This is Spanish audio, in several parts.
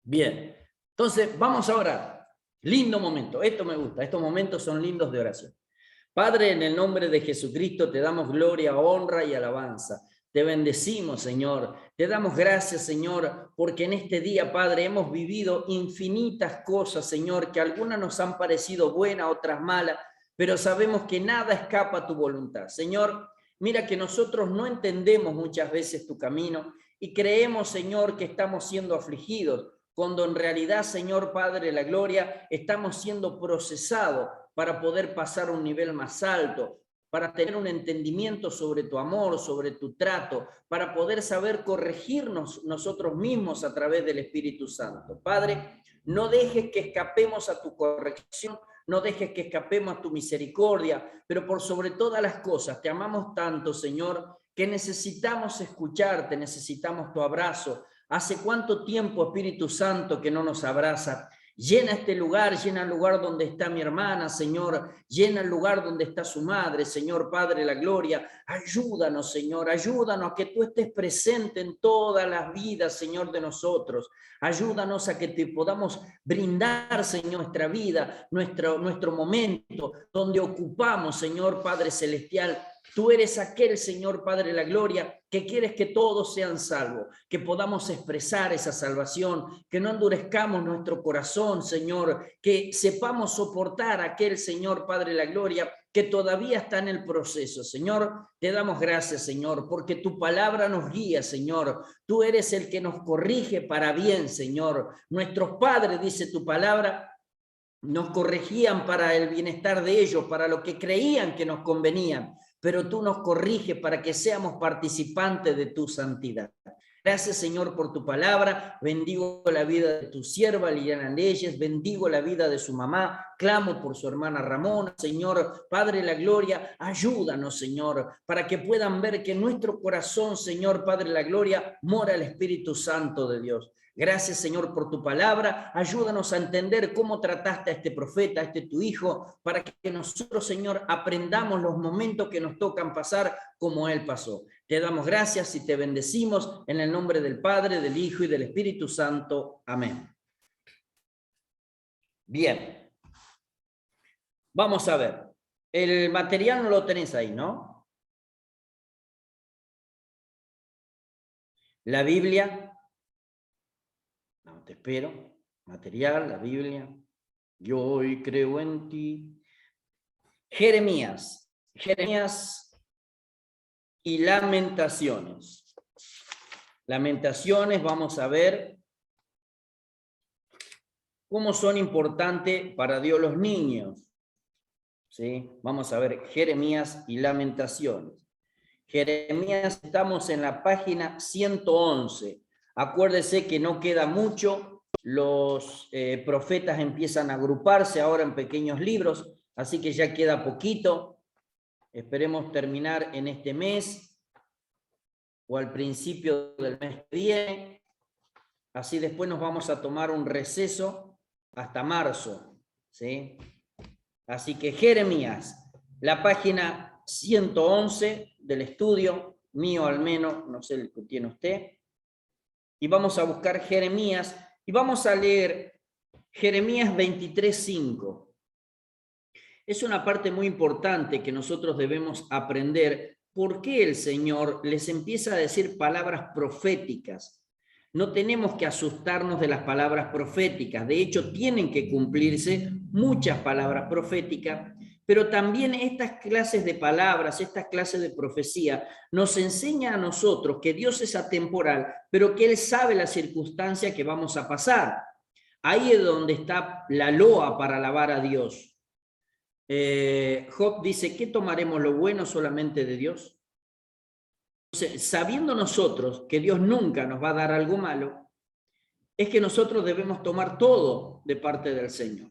Bien, entonces vamos a orar. Lindo momento, esto me gusta, estos momentos son lindos de oración. Padre, en el nombre de Jesucristo te damos gloria, honra y alabanza. Te bendecimos, Señor. Te damos gracias, Señor, porque en este día, Padre, hemos vivido infinitas cosas, Señor, que algunas nos han parecido buenas, otras malas, pero sabemos que nada escapa a tu voluntad. Señor, mira que nosotros no entendemos muchas veces tu camino y creemos, Señor, que estamos siendo afligidos, cuando en realidad, Señor Padre de la gloria, estamos siendo procesados para poder pasar a un nivel más alto, para tener un entendimiento sobre tu amor, sobre tu trato, para poder saber corregirnos nosotros mismos a través del Espíritu Santo. Padre, no dejes que escapemos a tu corrección, no dejes que escapemos a tu misericordia, pero por sobre todas las cosas, te amamos tanto, Señor, que necesitamos escucharte, necesitamos tu abrazo. ¿Hace cuánto tiempo, Espíritu Santo, que no nos abraza? Llena este lugar, llena el lugar donde está mi hermana, Señor. Llena el lugar donde está su madre, Señor Padre de la gloria. Ayúdanos, Señor. Ayúdanos a que tú estés presente en todas las vidas, Señor, de nosotros. Ayúdanos a que te podamos brindar, Señor, nuestra vida, nuestro momento, donde ocupamos, Señor Padre Celestial. Tú eres aquel, Señor Padre de la gloria, que quieres que todos sean salvos, que podamos expresar esa salvación, que no endurezcamos nuestro corazón, Señor, que sepamos soportar a aquel, Señor Padre de la gloria, que todavía está en el proceso. Señor, te damos gracias, Señor, porque tu palabra nos guía, Señor. Tú eres el que nos corrige para bien, Señor. Nuestros padres, dice tu palabra, nos corregían para el bienestar de ellos, para lo que creían que nos convenían, pero tú nos corriges para que seamos participantes de tu santidad. Gracias, Señor, por tu palabra. Bendigo la vida de tu sierva, Liliana Leyes. Bendigo la vida de su mamá. Clamo por su hermana Ramona. Señor, Padre de la gloria, ayúdanos, Señor, para que puedan ver que en nuestro corazón, Señor, Padre de la gloria, mora el Espíritu Santo de Dios. Gracias, Señor, por tu palabra. Ayúdanos a entender cómo trataste a este profeta, a este tu hijo, para que nosotros, Señor, aprendamos los momentos que nos tocan pasar como él pasó. Te damos gracias y te bendecimos en el nombre del Padre, del Hijo y del Espíritu Santo. Amén. Bien. Vamos a ver. El material no lo tenés ahí, ¿no? La Biblia. No, te espero. Material, la Biblia. Yo hoy creo en ti. Jeremías y Lamentaciones. Lamentaciones, vamos a ver cómo son importantes para Dios los niños. ¿Sí? Vamos a ver Jeremías y Lamentaciones. Jeremías, estamos en la página 111. Acuérdese que no queda mucho. Los profetas empiezan a agruparse ahora en pequeños libros, así que ya queda poquito. Esperemos terminar en este mes o al principio del mes que viene. Así después nos vamos a tomar un receso hasta marzo, ¿sí? Así que Jeremías, la página 111 del estudio, mío al menos, no sé el que tiene usted. Y vamos a buscar Jeremías y vamos a leer Jeremías 23:5. Es una parte muy importante que nosotros debemos aprender. ¿Por qué el Señor les empieza a decir palabras proféticas? No tenemos que asustarnos de las palabras proféticas. De hecho, tienen que cumplirse muchas palabras proféticas, pero también estas clases de palabras, estas clases de profecía, nos enseña a nosotros que Dios es atemporal, pero que Él sabe la circunstancia que vamos a pasar. Ahí es donde está la loa para alabar a Dios. Job dice, ¿qué tomaremos lo bueno solamente de Dios? Entonces, sabiendo nosotros que Dios nunca nos va a dar algo malo, es que nosotros debemos tomar todo de parte del Señor.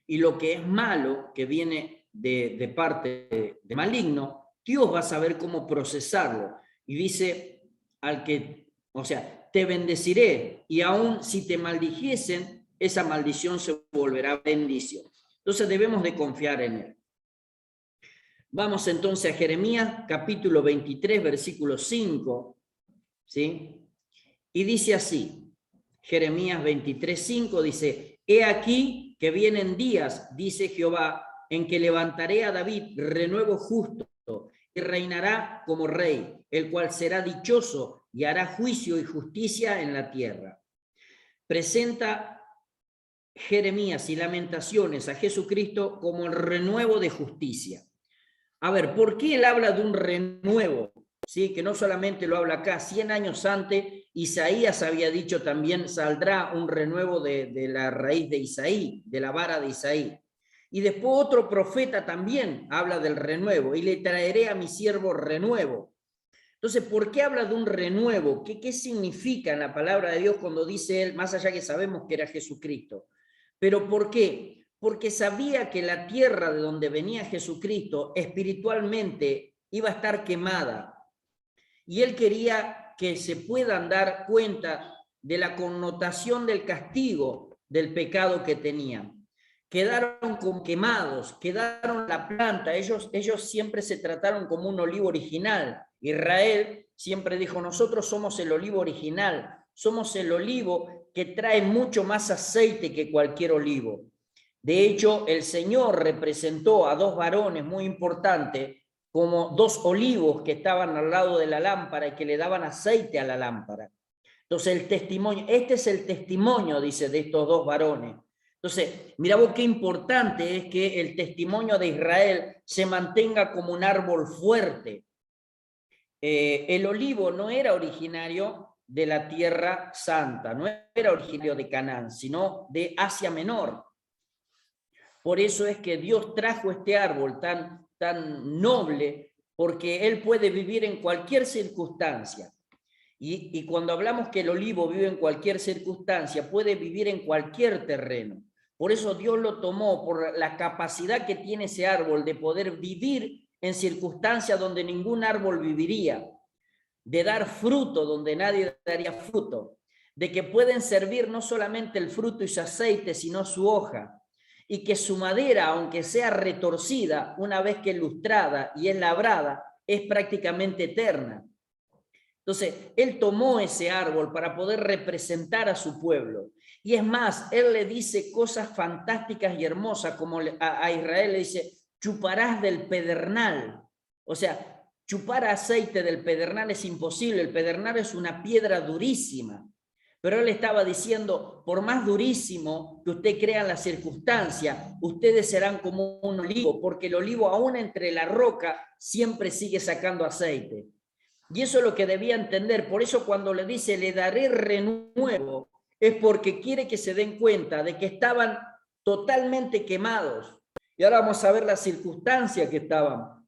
Y lo que es malo, que viene de parte de maligno, Dios va a saber cómo procesarlo. Y dice al que, o sea, te bendeciré, y aun si te maldijesen, esa maldición se volverá bendición. Entonces debemos de confiar en Él. Vamos entonces a Jeremías, capítulo 23, versículo 5, ¿sí? Y dice así, Jeremías 23:5 dice, he aquí que vienen días, dice Jehová, en que levantaré a David renuevo justo y reinará como rey, el cual será dichoso y hará juicio y justicia en la tierra. Presenta Jeremías y Lamentaciones a Jesucristo como el renuevo de justicia. A ver, ¿por qué él habla de un renuevo? ¿Sí? Que no solamente lo habla acá, 100 años antes, Isaías había dicho también, saldrá un renuevo de la raíz de Isaí, de la vara de Isaí. Y después otro profeta también habla del renuevo, y le traeré a mi siervo renuevo. Entonces, ¿por qué habla de un renuevo? ¿Qué significa en la palabra de Dios cuando dice él, más allá que sabemos que era Jesucristo? ¿Pero por qué? Porque sabía que la tierra de donde venía Jesucristo espiritualmente iba a estar quemada. Y él quería que se puedan dar cuenta de la connotación del castigo del pecado que tenían. Quedaron como quemados, quedaron la planta, ellos siempre se trataron como un olivo original. Israel siempre dijo, nosotros somos el olivo original, somos el olivo que trae mucho más aceite que cualquier olivo. De hecho, el Señor representó a dos varones muy importantes como dos olivos que estaban al lado de la lámpara y que le daban aceite a la lámpara. Entonces el testimonio, este es el testimonio, dice, de estos dos varones. Entonces, mira vos qué importante es que el testimonio de Israel se mantenga como un árbol fuerte. El olivo no era originario de la Tierra Santa, no era originario de Canaán, sino de Asia Menor. Por eso es que Dios trajo este árbol tan noble, porque él puede vivir en cualquier circunstancia. Y cuando hablamos que el olivo vive en cualquier circunstancia, puede vivir en cualquier terreno. Por eso Dios lo tomó, por la capacidad que tiene ese árbol de poder vivir en circunstancias donde ningún árbol viviría, de dar fruto donde nadie daría fruto, de que pueden servir no solamente el fruto y su aceite, sino su hoja, y que su madera, aunque sea retorcida, una vez que es lustrada y es labrada, es prácticamente eterna. Entonces, él tomó ese árbol para poder representar a su pueblo. Y es más, él le dice cosas fantásticas y hermosas, como a Israel le dice, chuparás del pedernal. O sea, chupar aceite del pedernal es imposible, el pedernal es una piedra durísima. Pero él estaba diciendo, por más durísimo que usted crea en la circunstancia, ustedes serán como un olivo, porque el olivo aún entre la roca siempre sigue sacando aceite. Y eso es lo que debía entender. Por eso cuando le dice, le daré renuevo, es porque quiere que se den cuenta de que estaban totalmente quemados. Y ahora vamos a ver la circunstancia que estaban.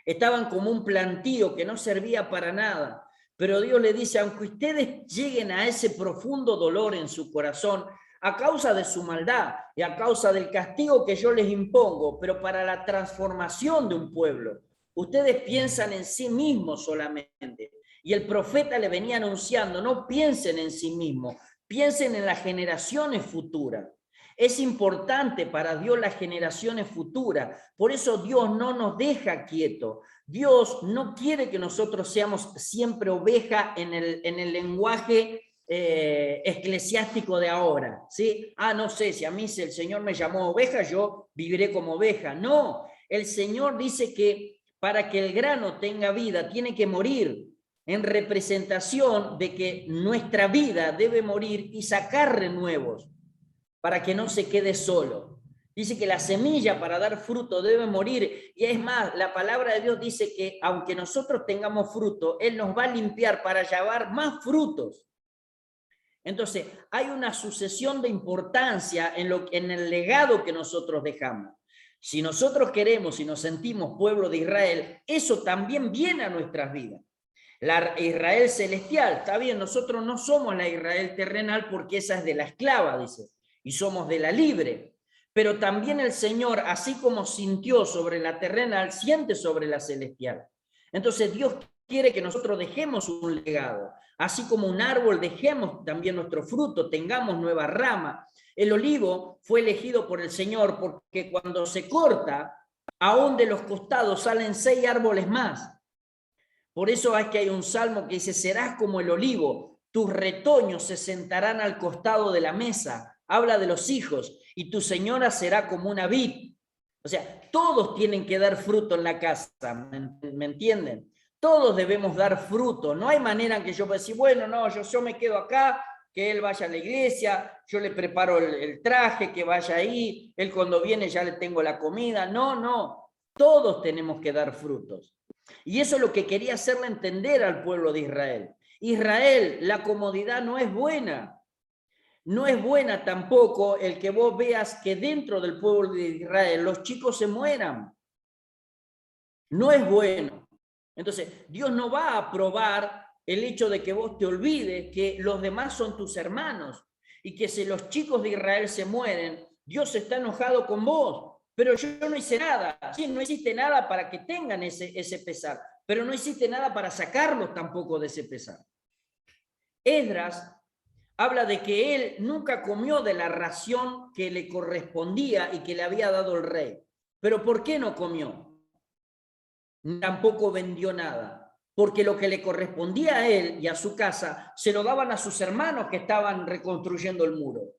Estaban como un plantío que no servía para nada. Pero Dios le dice, aunque ustedes lleguen a ese profundo dolor en su corazón, a causa de su maldad y a causa del castigo que yo les impongo, pero para la transformación de un pueblo, ustedes piensan en sí mismos solamente. Y el profeta le venía anunciando, no piensen en sí mismos, piensen en las generaciones futuras. Es importante para Dios las generaciones futuras. Por eso Dios no nos deja quietos. Dios no quiere que nosotros seamos siempre oveja en el lenguaje eclesiástico de ahora, ¿sí? No sé, si a mí el Señor me llamó oveja, yo viviré como oveja. No, el Señor dice que para que el grano tenga vida, tiene que morir, en representación de que nuestra vida debe morir y sacar renuevos, para que no se quede solo. Dice que la semilla para dar fruto debe morir, y es más, la palabra de Dios dice que aunque nosotros tengamos fruto, Él nos va a limpiar para llevar más frutos. Entonces, hay una sucesión de importancia en el legado que nosotros dejamos. Si nosotros queremos y nos sentimos pueblo de Israel, eso también viene a nuestras vidas. La Israel celestial, está bien, nosotros no somos la Israel terrenal porque esa es de la esclava, dice, y somos de la libre. Pero también el Señor, así como sintió sobre la terrenal, siente sobre la celestial. Entonces Dios quiere que nosotros dejemos un legado. Así como un árbol, dejemos también nuestro fruto, tengamos nueva rama. El olivo fue elegido por el Señor porque cuando se corta, aún de los costados salen 6 árboles más. Por eso es que hay un salmo que dice, serás como el olivo, tus retoños se sentarán al costado de la mesa. Habla de los hijos, y tu señora será como una vid. O sea, todos tienen que dar fruto en la casa, ¿me entienden? Todos debemos dar fruto. No hay manera en que yo pueda decir, bueno, no, yo me quedo acá, que él vaya a la iglesia, yo le preparo el traje, que vaya ahí, él cuando viene ya le tengo la comida. No, no, todos tenemos que dar frutos. Y eso es lo que quería hacerle entender al pueblo de Israel. Israel, la comodidad no es buena. No es buena tampoco el que vos veas que dentro del pueblo de Israel los chicos se mueran. No es bueno. Entonces, Dios no va a aprobar el hecho de que vos te olvides que los demás son tus hermanos y que si los chicos de Israel se mueren, Dios está enojado con vos. Pero yo no hice nada. Sí, no hiciste nada para que tengan ese pesar, pero no hiciste nada para sacarlos tampoco de ese pesar. Esdras habla de que él nunca comió de la ración que le correspondía y que le había dado el rey. ¿Pero por qué no comió? Tampoco vendió nada, porque lo que le correspondía a él y a su casa se lo daban a sus hermanos que estaban reconstruyendo el muro.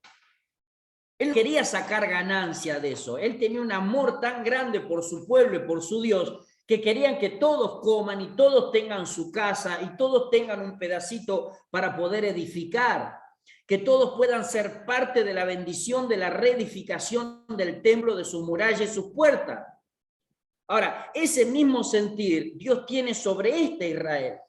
Él quería sacar ganancia de eso. Él tenía un amor tan grande por su pueblo y por su Dios que querían que todos coman y todos tengan su casa y todos tengan un pedacito para poder edificar, que todos puedan ser parte de la bendición de la reedificación del templo, de sus murallas y sus puertas. Ahora, ese mismo sentir Dios tiene sobre este Israel.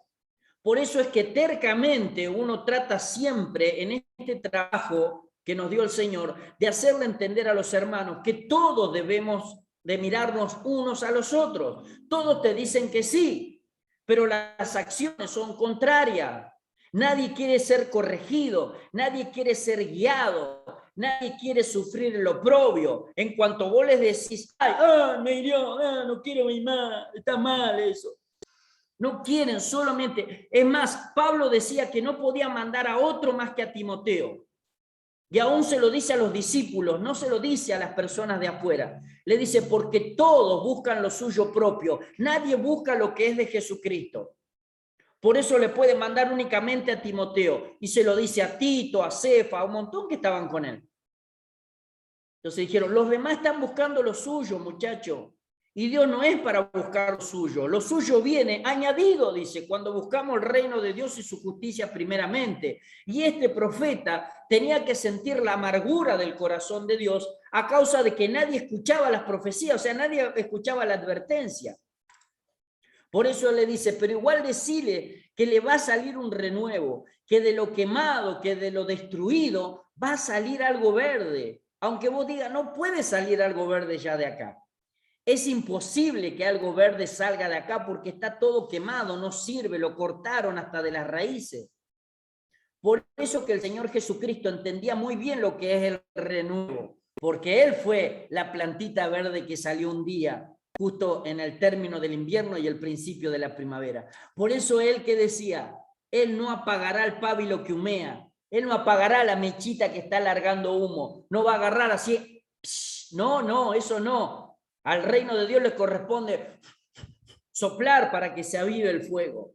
Por eso es que tercamente uno trata siempre en este trabajo que nos dio el Señor de hacerle entender a los hermanos que todos debemos de mirarnos unos a los otros. Todos te dicen que sí, pero las acciones son contrarias. Nadie quiere ser corregido, nadie quiere ser guiado, nadie quiere sufrir el oprobio. En cuanto vos les decís, ay, me hirió, no quiero ir más, está mal eso. No quieren solamente. Es más, Pablo decía que no podía mandar a otro más que a Timoteo. Y aún se lo dice a los discípulos, no se lo dice a las personas de afuera. Le dice, porque todos buscan lo suyo propio. Nadie busca lo que es de Jesucristo. Por eso le puede mandar únicamente a Timoteo. Y se lo dice a Tito, a Cefa, a un montón que estaban con él. Entonces dijeron, los demás están buscando lo suyo, muchachos. Y Dios no es para buscar lo suyo viene añadido, dice, cuando buscamos el reino de Dios y su justicia primeramente. Y este profeta tenía que sentir la amargura del corazón de Dios a causa de que nadie escuchaba las profecías, o sea, nadie escuchaba la advertencia. Por eso le dice, pero igual decile que le va a salir un renuevo, que de lo quemado, que de lo destruido, va a salir algo verde. Aunque vos digas, no puede salir algo verde ya de acá. Es imposible que algo verde salga de acá porque está todo quemado, no sirve, lo cortaron hasta de las raíces. Por eso que el Señor Jesucristo entendía muy bien lo que es el renuevo, porque Él fue la plantita verde que salió un día, justo en el término del invierno y el principio de la primavera. Por eso Él que decía, Él no apagará el pábilo que humea, Él no apagará la mechita que está largando humo, no va a agarrar así, no, eso no. Al reino de Dios le corresponde soplar para que se avive el fuego.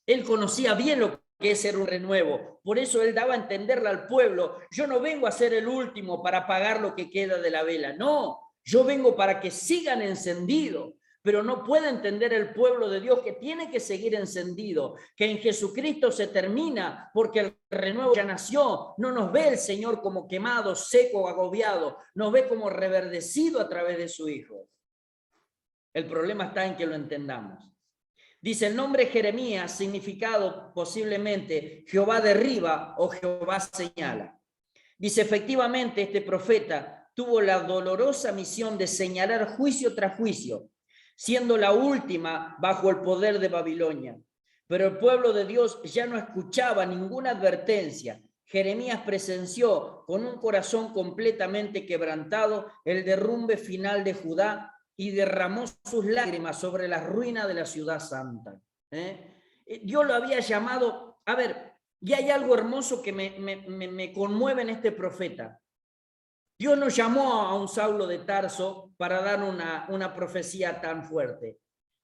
Él conocía bien lo que es ser un renuevo. Por eso él daba a entenderle al pueblo, yo no vengo a ser el último para apagar lo que queda de la vela. No, yo vengo para que sigan encendidos. Pero no puede entender el pueblo de Dios que tiene que seguir encendido, que en Jesucristo se termina porque el renuevo ya nació. No nos ve el Señor como quemado, seco, agobiado, nos ve como reverdecido a través de su Hijo. El problema está en que lo entendamos. Dice el nombre Jeremías, significado posiblemente Jehová derriba o Jehová señala. Dice, efectivamente, este profeta tuvo la dolorosa misión de señalar juicio tras juicio, siendo la última bajo el poder de Babilonia. Pero el pueblo de Dios ya no escuchaba ninguna advertencia. Jeremías presenció con un corazón completamente quebrantado el derrumbe final de Judá y derramó sus lágrimas sobre la ruina de la ciudad santa. Dios lo había llamado, a ver, y hay algo hermoso que me conmueve en este profeta. Dios no llamó a un Saulo de Tarso para dar una profecía tan fuerte.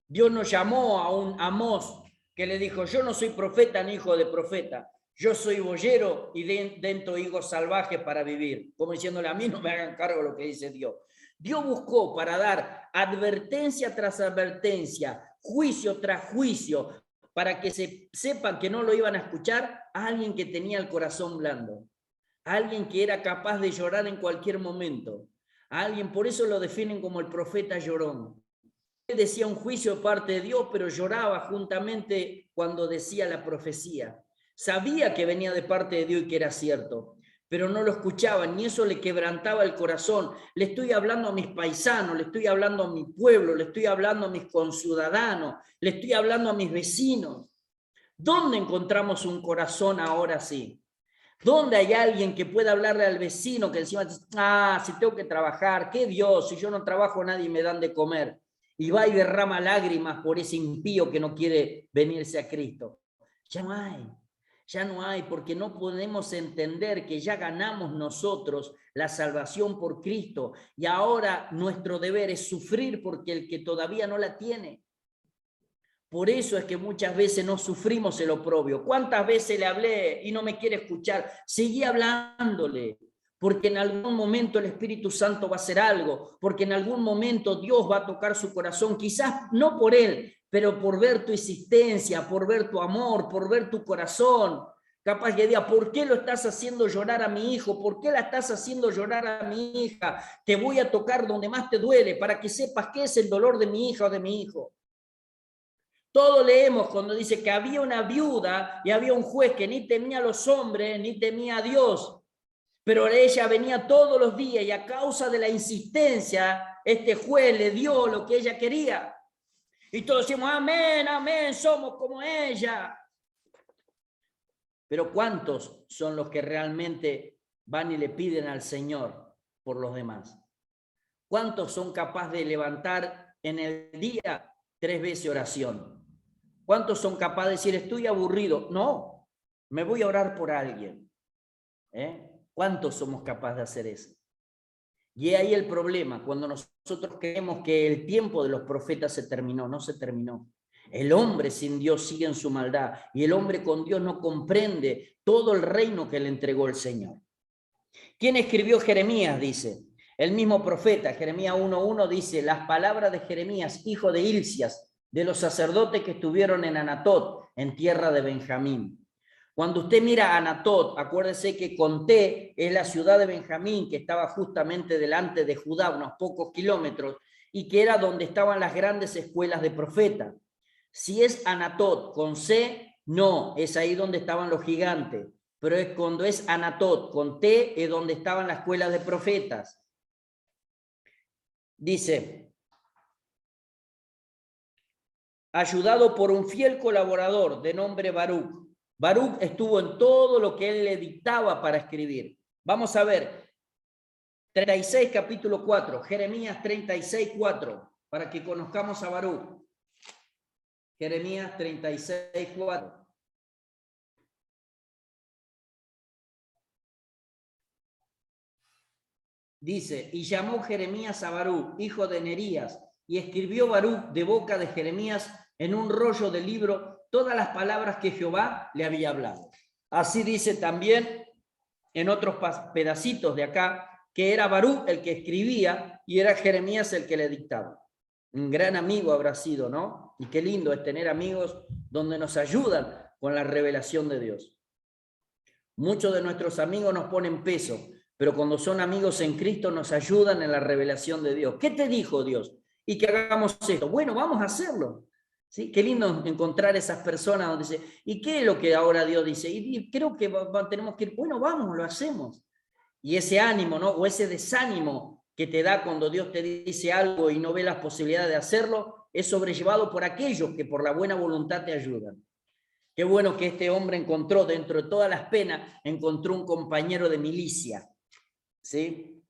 Dios no llamó a un Amós que le dijo, yo no soy profeta ni hijo de profeta. Yo soy boyero y dentro higos salvajes para vivir. Como diciéndole, a mí no me hagan cargo de lo que dice Dios. Dios buscó para dar advertencia tras advertencia, juicio tras juicio, para que sepan que no lo iban a escuchar, a alguien que tenía el corazón blando, a alguien que era capaz de llorar en cualquier momento, a alguien, por eso lo definen como el profeta llorón. Él decía un juicio de parte de Dios, pero lloraba juntamente cuando decía la profecía. Sabía que venía de parte de Dios y que era cierto, pero no lo escuchaban, ni eso le quebrantaba el corazón. Le estoy hablando a mis paisanos, le estoy hablando a mi pueblo, le estoy hablando a mis conciudadanos, le estoy hablando a mis vecinos. ¿Dónde encontramos un corazón ahora sí? ¿Dónde hay alguien que pueda hablarle al vecino que encima dice, si tengo que trabajar, qué Dios, si yo no trabajo nadie me dan de comer? Y va y derrama lágrimas por ese impío que no quiere venirse a Cristo. Ya no hay, porque no podemos entender que ya ganamos nosotros la salvación por Cristo y ahora nuestro deber es sufrir porque el que todavía no la tiene. Por eso es que muchas veces no sufrimos el oprobio. ¿Cuántas veces le hablé y no me quiere escuchar? Seguí hablándole, porque en algún momento el Espíritu Santo va a hacer algo, porque en algún momento Dios va a tocar su corazón, quizás no por él, pero por ver tu insistencia, por ver tu amor, por ver tu corazón. Capaz que diga, ¿por qué lo estás haciendo llorar a mi hijo? ¿Por qué la estás haciendo llorar a mi hija? Te voy a tocar donde más te duele para que sepas qué es el dolor de mi hija o de mi hijo. Todo leemos cuando dice que había una viuda y había un juez que ni temía a los hombres ni temía a Dios, pero ella venía todos los días y a causa de la insistencia, este juez le dio lo que ella quería. Y todos decimos, amén, amén, somos como ella. Pero ¿cuántos son los que realmente van y le piden al Señor por los demás? ¿Cuántos son capaces de levantar en el día 3 veces oración? ¿Cuántos son capaces de decir, estoy aburrido? No, me voy a orar por alguien. ¿Cuántos somos capaces de hacer eso? Y ahí el problema, cuando nosotros creemos que el tiempo de los profetas se terminó, no se terminó. El hombre sin Dios sigue en su maldad y el hombre con Dios no comprende todo el reino que le entregó el Señor. ¿Quién escribió Jeremías? Dice, el mismo profeta, Jeremías 1:1 dice, las palabras de Jeremías, hijo de Hilcias, de los sacerdotes que estuvieron en Anatot, en tierra de Benjamín. Cuando usted mira Anatot, acuérdese que Conté es la ciudad de Benjamín, que estaba justamente delante de Judá, unos pocos kilómetros, y que era donde estaban las grandes escuelas de profetas. Si es Anatot con C, no, es ahí donde estaban los gigantes, pero es cuando es Anatot con T, es donde estaban las escuelas de profetas. Dice, ayudado por un fiel colaborador de nombre Baruch. Baruch estuvo en todo lo que él le dictaba para escribir. Vamos a ver, 36 capítulo 4, Jeremías 36, 4, para que conozcamos a Baruch. Jeremías 36, 4. Dice, y llamó Jeremías a Baruch, hijo de Nerías, y escribió Baruch de boca de Jeremías en un rollo de libro todas las palabras que Jehová le había hablado. Así dice también en otros pedacitos de acá, que era Baruch el que escribía y era Jeremías el que le dictaba. Un gran amigo habrá sido, ¿no? Y qué lindo es tener amigos donde nos ayudan con la revelación de Dios. Muchos de nuestros amigos nos ponen peso, pero cuando son amigos en Cristo nos ayudan en la revelación de Dios. ¿Qué te dijo Dios? Y que hagamos esto. Bueno, vamos a hacerlo. ¿Sí? Qué lindo encontrar esas personas donde dice, ¿y qué es lo que ahora Dios dice? Y creo que tenemos que ir, bueno, vamos, lo hacemos. Y ese ánimo, ¿no? O ese desánimo que te da cuando Dios te dice algo y no ve las posibilidades de hacerlo, es sobrellevado por aquellos que por la buena voluntad te ayudan. Qué bueno que este hombre encontró, dentro de todas las penas, encontró un compañero de milicia. ¿Sí?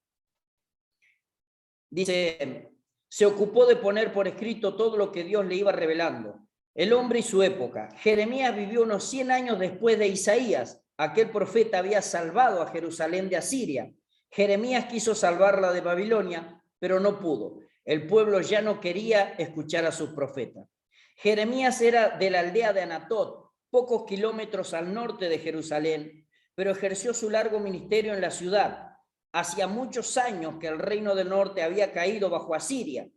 Dice, se ocupó de poner por escrito todo lo que Dios le iba revelando. El hombre y su época. Jeremías vivió unos 100 años después de Isaías. Aquel profeta había salvado a Jerusalén de Asiria. Jeremías quiso salvarla de Babilonia, pero no pudo. El pueblo ya no quería escuchar a sus profetas. Jeremías era de la aldea de Anatot, pocos kilómetros al norte de Jerusalén, pero ejerció su largo ministerio en la ciudad. Hacía muchos años que el reino del norte había caído bajo Asiria,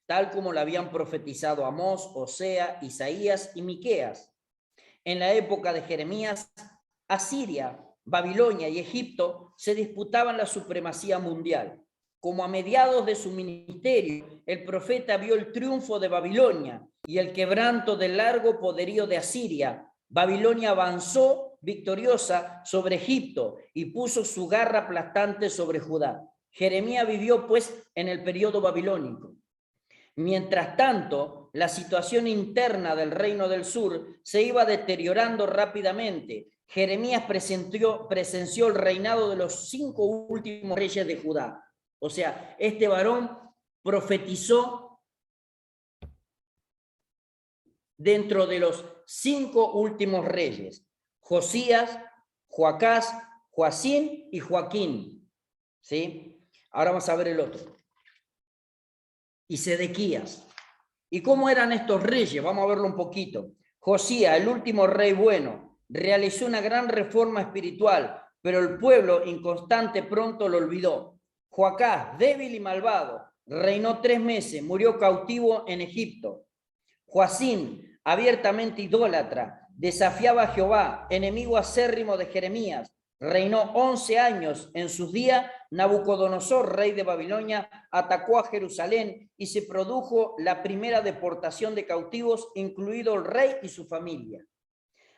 tal como lo habían profetizado Amós, Osea, Isaías y Miqueas. En la época de Jeremías, Asiria, Babilonia y Egipto se disputaban la supremacía mundial. Como a mediados de su ministerio, el profeta vio el triunfo de Babilonia y el quebranto del largo poderío de Asiria. Babilonia avanzó victoriosa sobre Egipto y puso su garra aplastante sobre Judá. Jeremías vivió pues en el periodo babilónico. Mientras tanto, la situación interna del reino del sur se iba deteriorando rápidamente. Jeremías presenció el reinado de los 5 últimos reyes de Judá. O sea, este varón profetizó dentro de los 5 últimos reyes: Josías, Joacás, Joacín y Joaquín. ¿Sí? Ahora vamos a ver el otro. Y Sedequías. ¿Y cómo eran estos reyes? Vamos a verlo un poquito. Josías, el último rey bueno, realizó una gran reforma espiritual, pero el pueblo inconstante pronto lo olvidó. Joacás, débil y malvado, reinó 3 meses, murió cautivo en Egipto. Joacín, abiertamente idólatra, desafiaba a Jehová, enemigo acérrimo de Jeremías. Reinó 11 años. En sus días, Nabucodonosor, rey de Babilonia, atacó a Jerusalén y se produjo la primera deportación de cautivos, incluido el rey y su familia.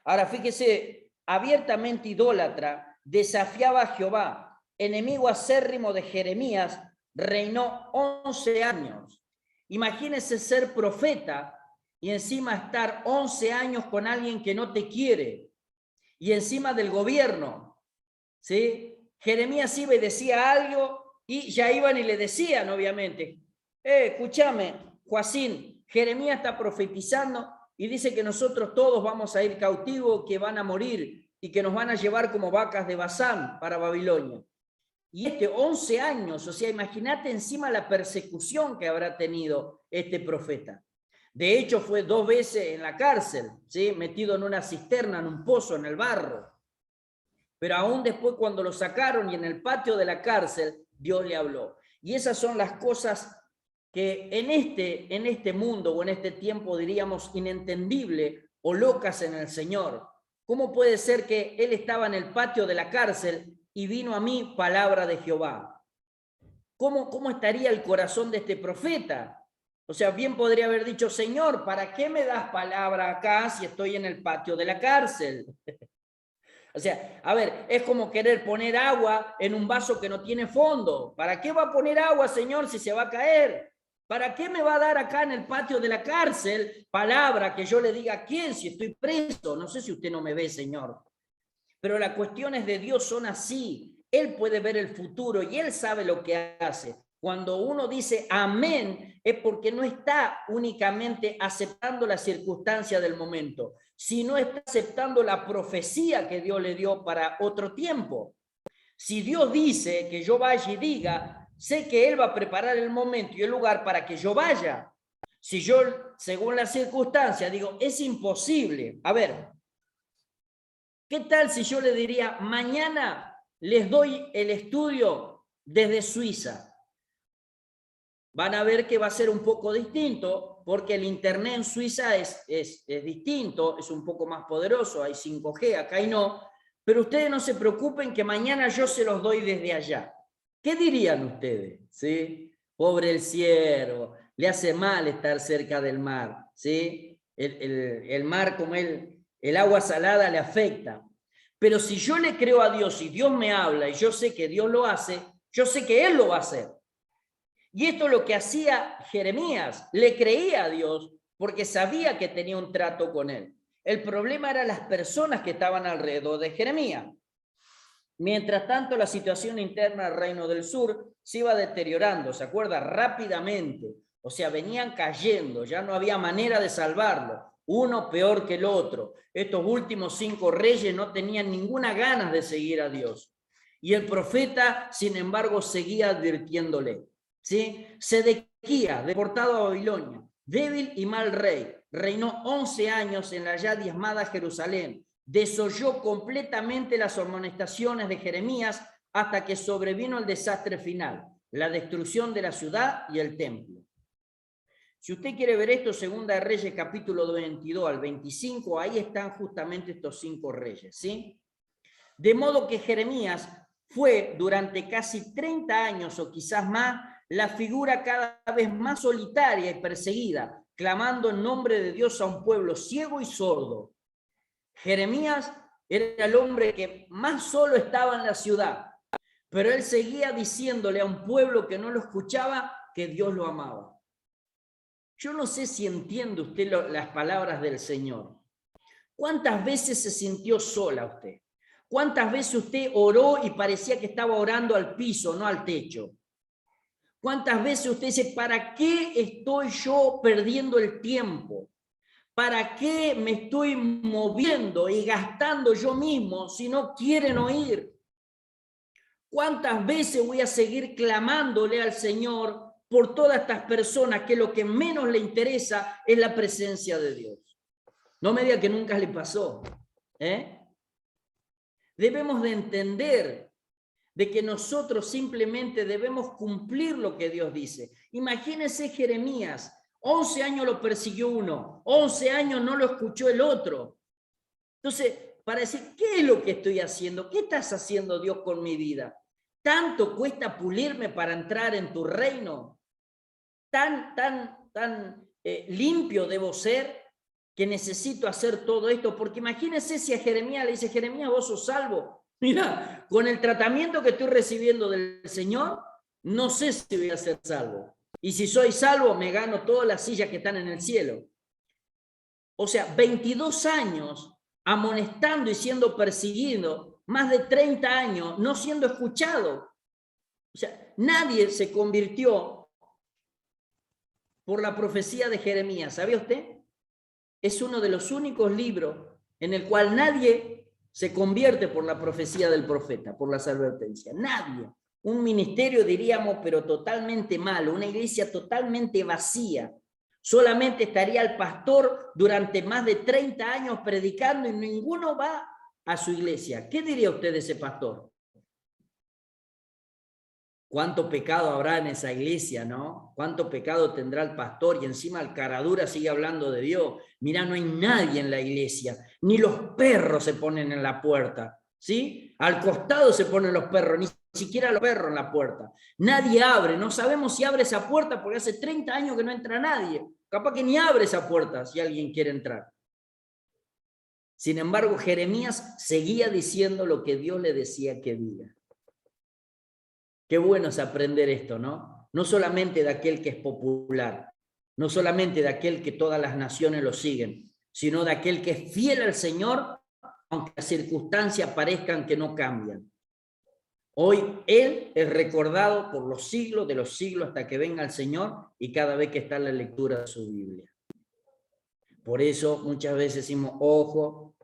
Ahora fíjese, abiertamente idólatra, desafiaba a Jehová, enemigo acérrimo de Jeremías, reinó 11 años. Imagínese ser profeta y encima estar 11 años con alguien que no te quiere y encima del gobierno. ¿Sí? Jeremías iba y decía algo y ya iban y le decían, obviamente, escúchame, Joacín, Jeremías está profetizando y dice que nosotros todos vamos a ir cautivos, que van a morir y que nos van a llevar como vacas de Basán para Babilonia. Y 11 años, o sea, imagínate encima la persecución que habrá tenido este profeta. De hecho, fue 2 veces en la cárcel, ¿sí? Metido en una cisterna, en un pozo, en el barro. Pero aún después, cuando lo sacaron y en el patio de la cárcel, Dios le habló. Y esas son las cosas que en este mundo o en este tiempo diríamos inentendible o locas en el Señor. ¿Cómo puede ser que él estaba en el patio de la cárcel y vino a mí palabra de Jehová? ¿Cómo estaría el corazón de este profeta? O sea, bien podría haber dicho, Señor, ¿para qué me das palabra acá si estoy en el patio de la cárcel? O sea, a ver, es como querer poner agua en un vaso que no tiene fondo. ¿Para qué va a poner agua, Señor, si se va a caer? ¿Para qué me va a dar acá en el patio de la cárcel palabra que yo le diga a quién si estoy preso? No sé si usted no me ve, Señor. Pero las cuestiones de Dios son así. Él puede ver el futuro y Él sabe lo que hace. Cuando uno dice amén, es porque no está únicamente aceptando la circunstancia del momento, sino está aceptando la profecía que Dios le dio para otro tiempo. Si Dios dice que yo vaya y diga, sé que Él va a preparar el momento y el lugar para que yo vaya. Si yo, según la circunstancia, digo, es imposible. A ver, ¿qué tal si yo le diría, mañana les doy el estudio desde Suiza? Van a ver que va a ser un poco distinto, porque el internet en Suiza es distinto, es un poco más poderoso, hay 5G, acá y no, pero ustedes no se preocupen que mañana yo se los doy desde allá. ¿Qué dirían ustedes? ¿Sí? Pobre el siervo, le hace mal estar cerca del mar, ¿sí? El mar, como el agua salada le afecta. Pero si yo le creo a Dios y Dios me habla y yo sé que Dios lo hace, yo sé que Él lo va a hacer. Y esto es lo que hacía Jeremías, le creía a Dios porque sabía que tenía un trato con él. El problema eran las personas que estaban alrededor de Jeremías. Mientras tanto, la situación interna del reino del sur se iba deteriorando, ¿se acuerda? Rápidamente. O sea, venían cayendo, ya no había manera de salvarlo. Uno peor que el otro. Estos últimos 5 reyes no tenían ninguna ganas de seguir a Dios. Y el profeta, sin embargo, seguía advirtiéndole. ¿Sí? Sedequías, deportado a Babilonia. débil y mal rey. Reinó 11 años en la ya diezmada Jerusalén. Desoyó completamente las amonestaciones de Jeremías hasta que sobrevino el desastre final, la destrucción de la ciudad y el templo. Si usted quiere ver esto, Segunda de Reyes, capítulo 22 al 25, ahí están justamente estos 5 reyes, ¿sí? De modo que Jeremías fue durante casi 30 años o quizás más la figura cada vez más solitaria y perseguida, clamando en nombre de Dios a un pueblo ciego y sordo. Jeremías era el hombre que más solo estaba en la ciudad, pero él seguía diciéndole a un pueblo que no lo escuchaba que Dios lo amaba. Yo no sé si entiende usted las palabras del Señor. ¿Cuántas veces se sintió sola usted? ¿Cuántas veces usted oró y parecía que estaba orando al piso, no al techo? ¿Cuántas veces usted dice, ¿para qué estoy yo perdiendo el tiempo? ¿Para qué me estoy moviendo y gastando yo mismo si no quieren oír? ¿Cuántas veces voy a seguir clamándole al Señor por todas estas personas que lo que menos le interesa es la presencia de Dios? No me diga que nunca le pasó, ¿eh? Debemos de entender de que nosotros simplemente debemos cumplir lo que Dios dice. Imagínense Jeremías, 11 años lo persiguió uno, 11 años no lo escuchó el otro. Entonces, para decir, ¿qué es lo que estoy haciendo? ¿Qué estás haciendo, Dios, con mi vida? ¿Tanto cuesta pulirme para entrar en tu reino? ¿Tan limpio debo ser que necesito hacer todo esto? Porque imagínense si a Jeremías le dice, Jeremías, vos sos salvo. Mira, con el tratamiento que estoy recibiendo del Señor, no sé si voy a ser salvo. Y si soy salvo, me gano todas las sillas que están en el cielo. O sea, 22 años amonestando y siendo perseguido, más de 30 años no siendo escuchado. O sea, nadie se convirtió por la profecía de Jeremías. ¿Sabía usted? Es uno de los únicos libros en el cual nadie se convierte por la profecía del profeta, por las advertencias. Nadie. Un ministerio, diríamos, pero totalmente malo, una iglesia totalmente vacía. Solamente estaría el pastor durante más de 30 años predicando y ninguno va a su iglesia. ¿Qué diría usted de ese pastor? ¿Cuánto pecado habrá en esa iglesia, no? ¿Cuánto pecado tendrá el pastor? Y encima el caradura sigue hablando de Dios. Mirá, no hay nadie en la iglesia. Ni los perros se ponen en la puerta, ¿sí? Al costado se ponen los perros, ni siquiera los perros en la puerta. Nadie abre. No sabemos si abre esa puerta porque hace 30 años que no entra nadie. Capaz que ni abre esa puerta si alguien quiere entrar. Sin embargo, Jeremías seguía diciendo lo que Dios le decía que diga. Qué bueno es aprender esto, ¿no? No solamente de aquel que es popular, no solamente de aquel que todas las naciones lo siguen, sino de aquel que es fiel al Señor, aunque las circunstancias parezcan que no cambian. Hoy Él es recordado por los siglos de los siglos hasta que venga el Señor y cada vez que está en la lectura de su Biblia. Por eso muchas veces decimos, ojo,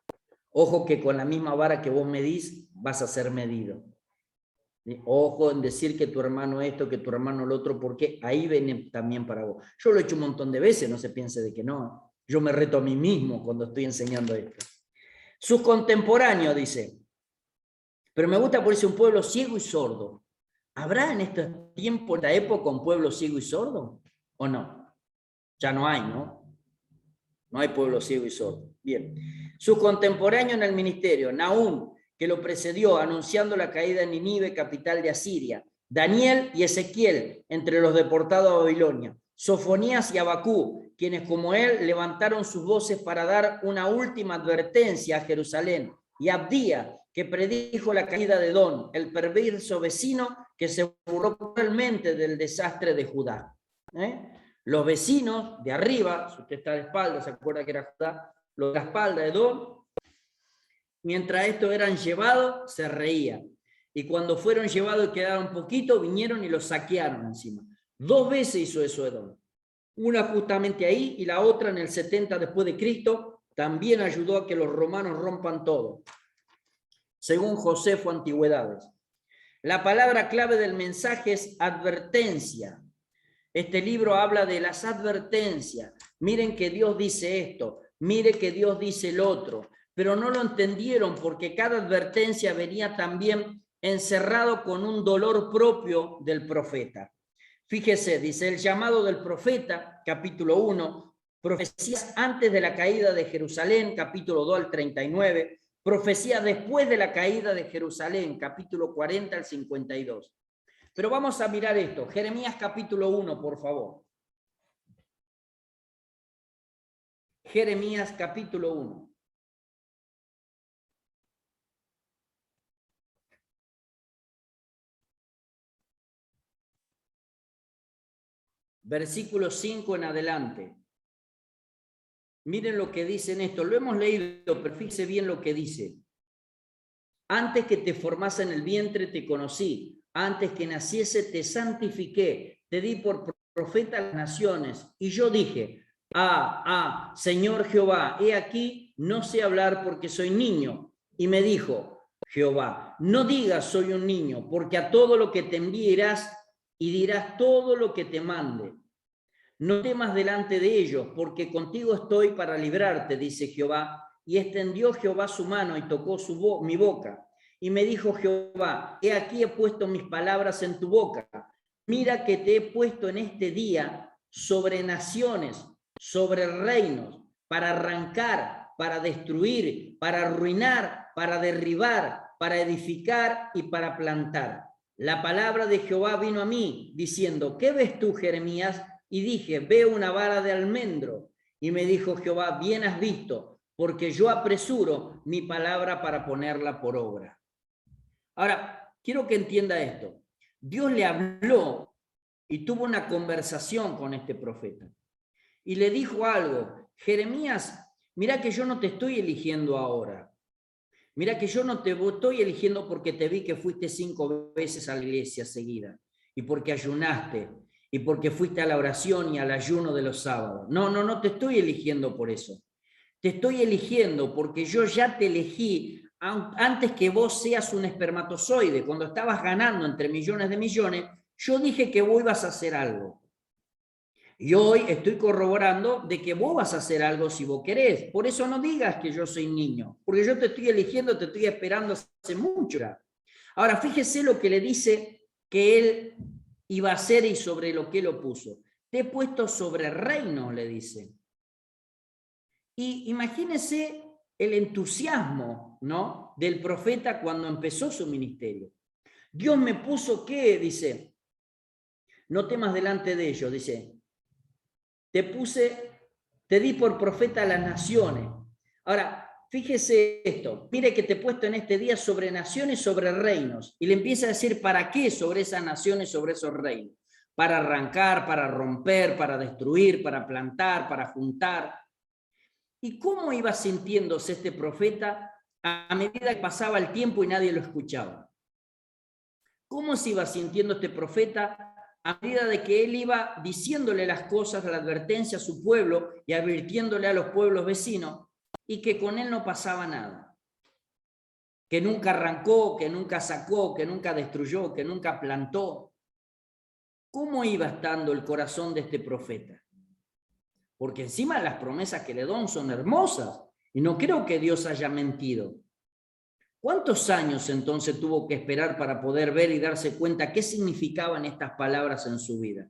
ojo que con la misma vara que vos medís vas a ser medido. Ojo en decir que tu hermano esto, que tu hermano lo otro, porque ahí viene también para vos. Yo lo he hecho un montón de veces, no se piense de que no. Yo me reto a mí mismo cuando estoy enseñando esto. Sus contemporáneos, dice, pero me gusta por eso un pueblo ciego y sordo. ¿Habrá en este tiempo, en esta época, un pueblo ciego y sordo? ¿O no? Ya no hay, ¿no? No hay pueblo ciego y sordo. Bien. Sus contemporáneos en el ministerio, Nahum, que lo precedió anunciando la caída de Nínive, capital de Asiria. Daniel y Ezequiel, entre los deportados a Babilonia. Sofonías y Abacú, quienes como él levantaron sus voces para dar una última advertencia a Jerusalén. Y Abdía, que predijo la caída de Edom, el perverso vecino que se burló cruelmente del desastre de Judá. Los vecinos de arriba, si usted está de espalda, se acuerda que era Judá, los de la espalda de Edom, mientras estos eran llevados, se reían. Y cuando fueron llevados y quedaron poquito, vinieron y los saquearon encima. 2 veces hizo eso Edom. Una justamente ahí y la otra en el 70 después de Cristo, también ayudó a que los romanos rompan todo. Según Josefo Antigüedades. La palabra clave del mensaje es advertencia. Este libro habla de las advertencias. Miren que Dios dice esto, mire que Dios dice el otro, pero no lo entendieron porque cada advertencia venía también encerrado con un dolor propio del profeta. Fíjese, dice el llamado del profeta, capítulo 1, profecías antes de la caída de Jerusalén, capítulo 2 al 39, profecías después de la caída de Jerusalén, capítulo 40 al 52. Pero vamos a mirar esto, Jeremías capítulo 1, por favor. Jeremías capítulo 1. Versículo 5 en adelante. Miren lo que dice en esto, lo hemos leído, pero fíjese bien lo que dice. Antes que te formase en el vientre te conocí, antes que naciese te santifiqué, te di por profeta a las naciones. Y yo dije, Señor Jehová, he aquí, no sé hablar porque soy niño. Y me dijo Jehová, no digas soy un niño, porque a todo lo que te envíe irás y dirás todo lo que te mande. No temas delante de ellos, porque contigo estoy para librarte, dice Jehová. Y extendió Jehová su mano y tocó mi boca. Y me dijo Jehová, he aquí he puesto mis palabras en tu boca. Mira que te he puesto en este día sobre naciones, sobre reinos, para arrancar, para destruir, para arruinar, para derribar, para edificar y para plantar. La palabra de Jehová vino a mí, diciendo, ¿qué ves tú, Jeremías? Y dije, veo una vara de almendro. Y me dijo Jehová, bien has visto, porque yo apresuro mi palabra para ponerla por obra. Ahora, quiero que entienda esto. Dios le habló y tuvo una conversación con este profeta. Y le dijo algo, Jeremías, mira que yo no te estoy eligiendo ahora. Mira que yo no te estoy eligiendo porque te vi que fuiste 5 veces a la iglesia seguida y porque ayunaste y porque fuiste a la oración y al ayuno de los sábados. No te estoy eligiendo por eso. Te estoy eligiendo porque yo ya te elegí antes que vos seas un espermatozoide. Cuando estabas ganando entre millones de millones, yo dije que vos ibas a hacer algo. Y hoy estoy corroborando de que vos vas a hacer algo si vos querés. Por eso no digas que yo soy niño, porque yo te estoy eligiendo, te estoy esperando hace mucho. Ahora, fíjese lo que le dice que él iba a hacer y sobre lo que lo puso. Te he puesto sobre reino, le dice. Y imagínese el entusiasmo, ¿no?, del profeta cuando empezó su ministerio. Dios me puso, ¿qué? Dice, no temas delante de ellos, dice, te di por profeta a las naciones. Ahora, fíjese esto, mire que te he puesto en este día sobre naciones, sobre reinos. Y le empieza a decir, ¿para qué sobre esas naciones, sobre esos reinos? Para arrancar, para romper, para destruir, para plantar, para juntar. ¿Y cómo iba sintiéndose este profeta a medida que pasaba el tiempo y nadie lo escuchaba? ¿Cómo se iba sintiendo este profeta a medida de que él iba diciéndole las cosas, la advertencia a su pueblo y advirtiéndole a los pueblos vecinos y que con él no pasaba nada? Que nunca arrancó, que nunca sacó, que nunca destruyó, que nunca plantó. ¿Cómo iba estando el corazón de este profeta? Porque encima las promesas que le dan son hermosas y no creo que Dios haya mentido. ¿Cuántos años entonces tuvo que esperar para poder ver y darse cuenta qué significaban estas palabras en su vida?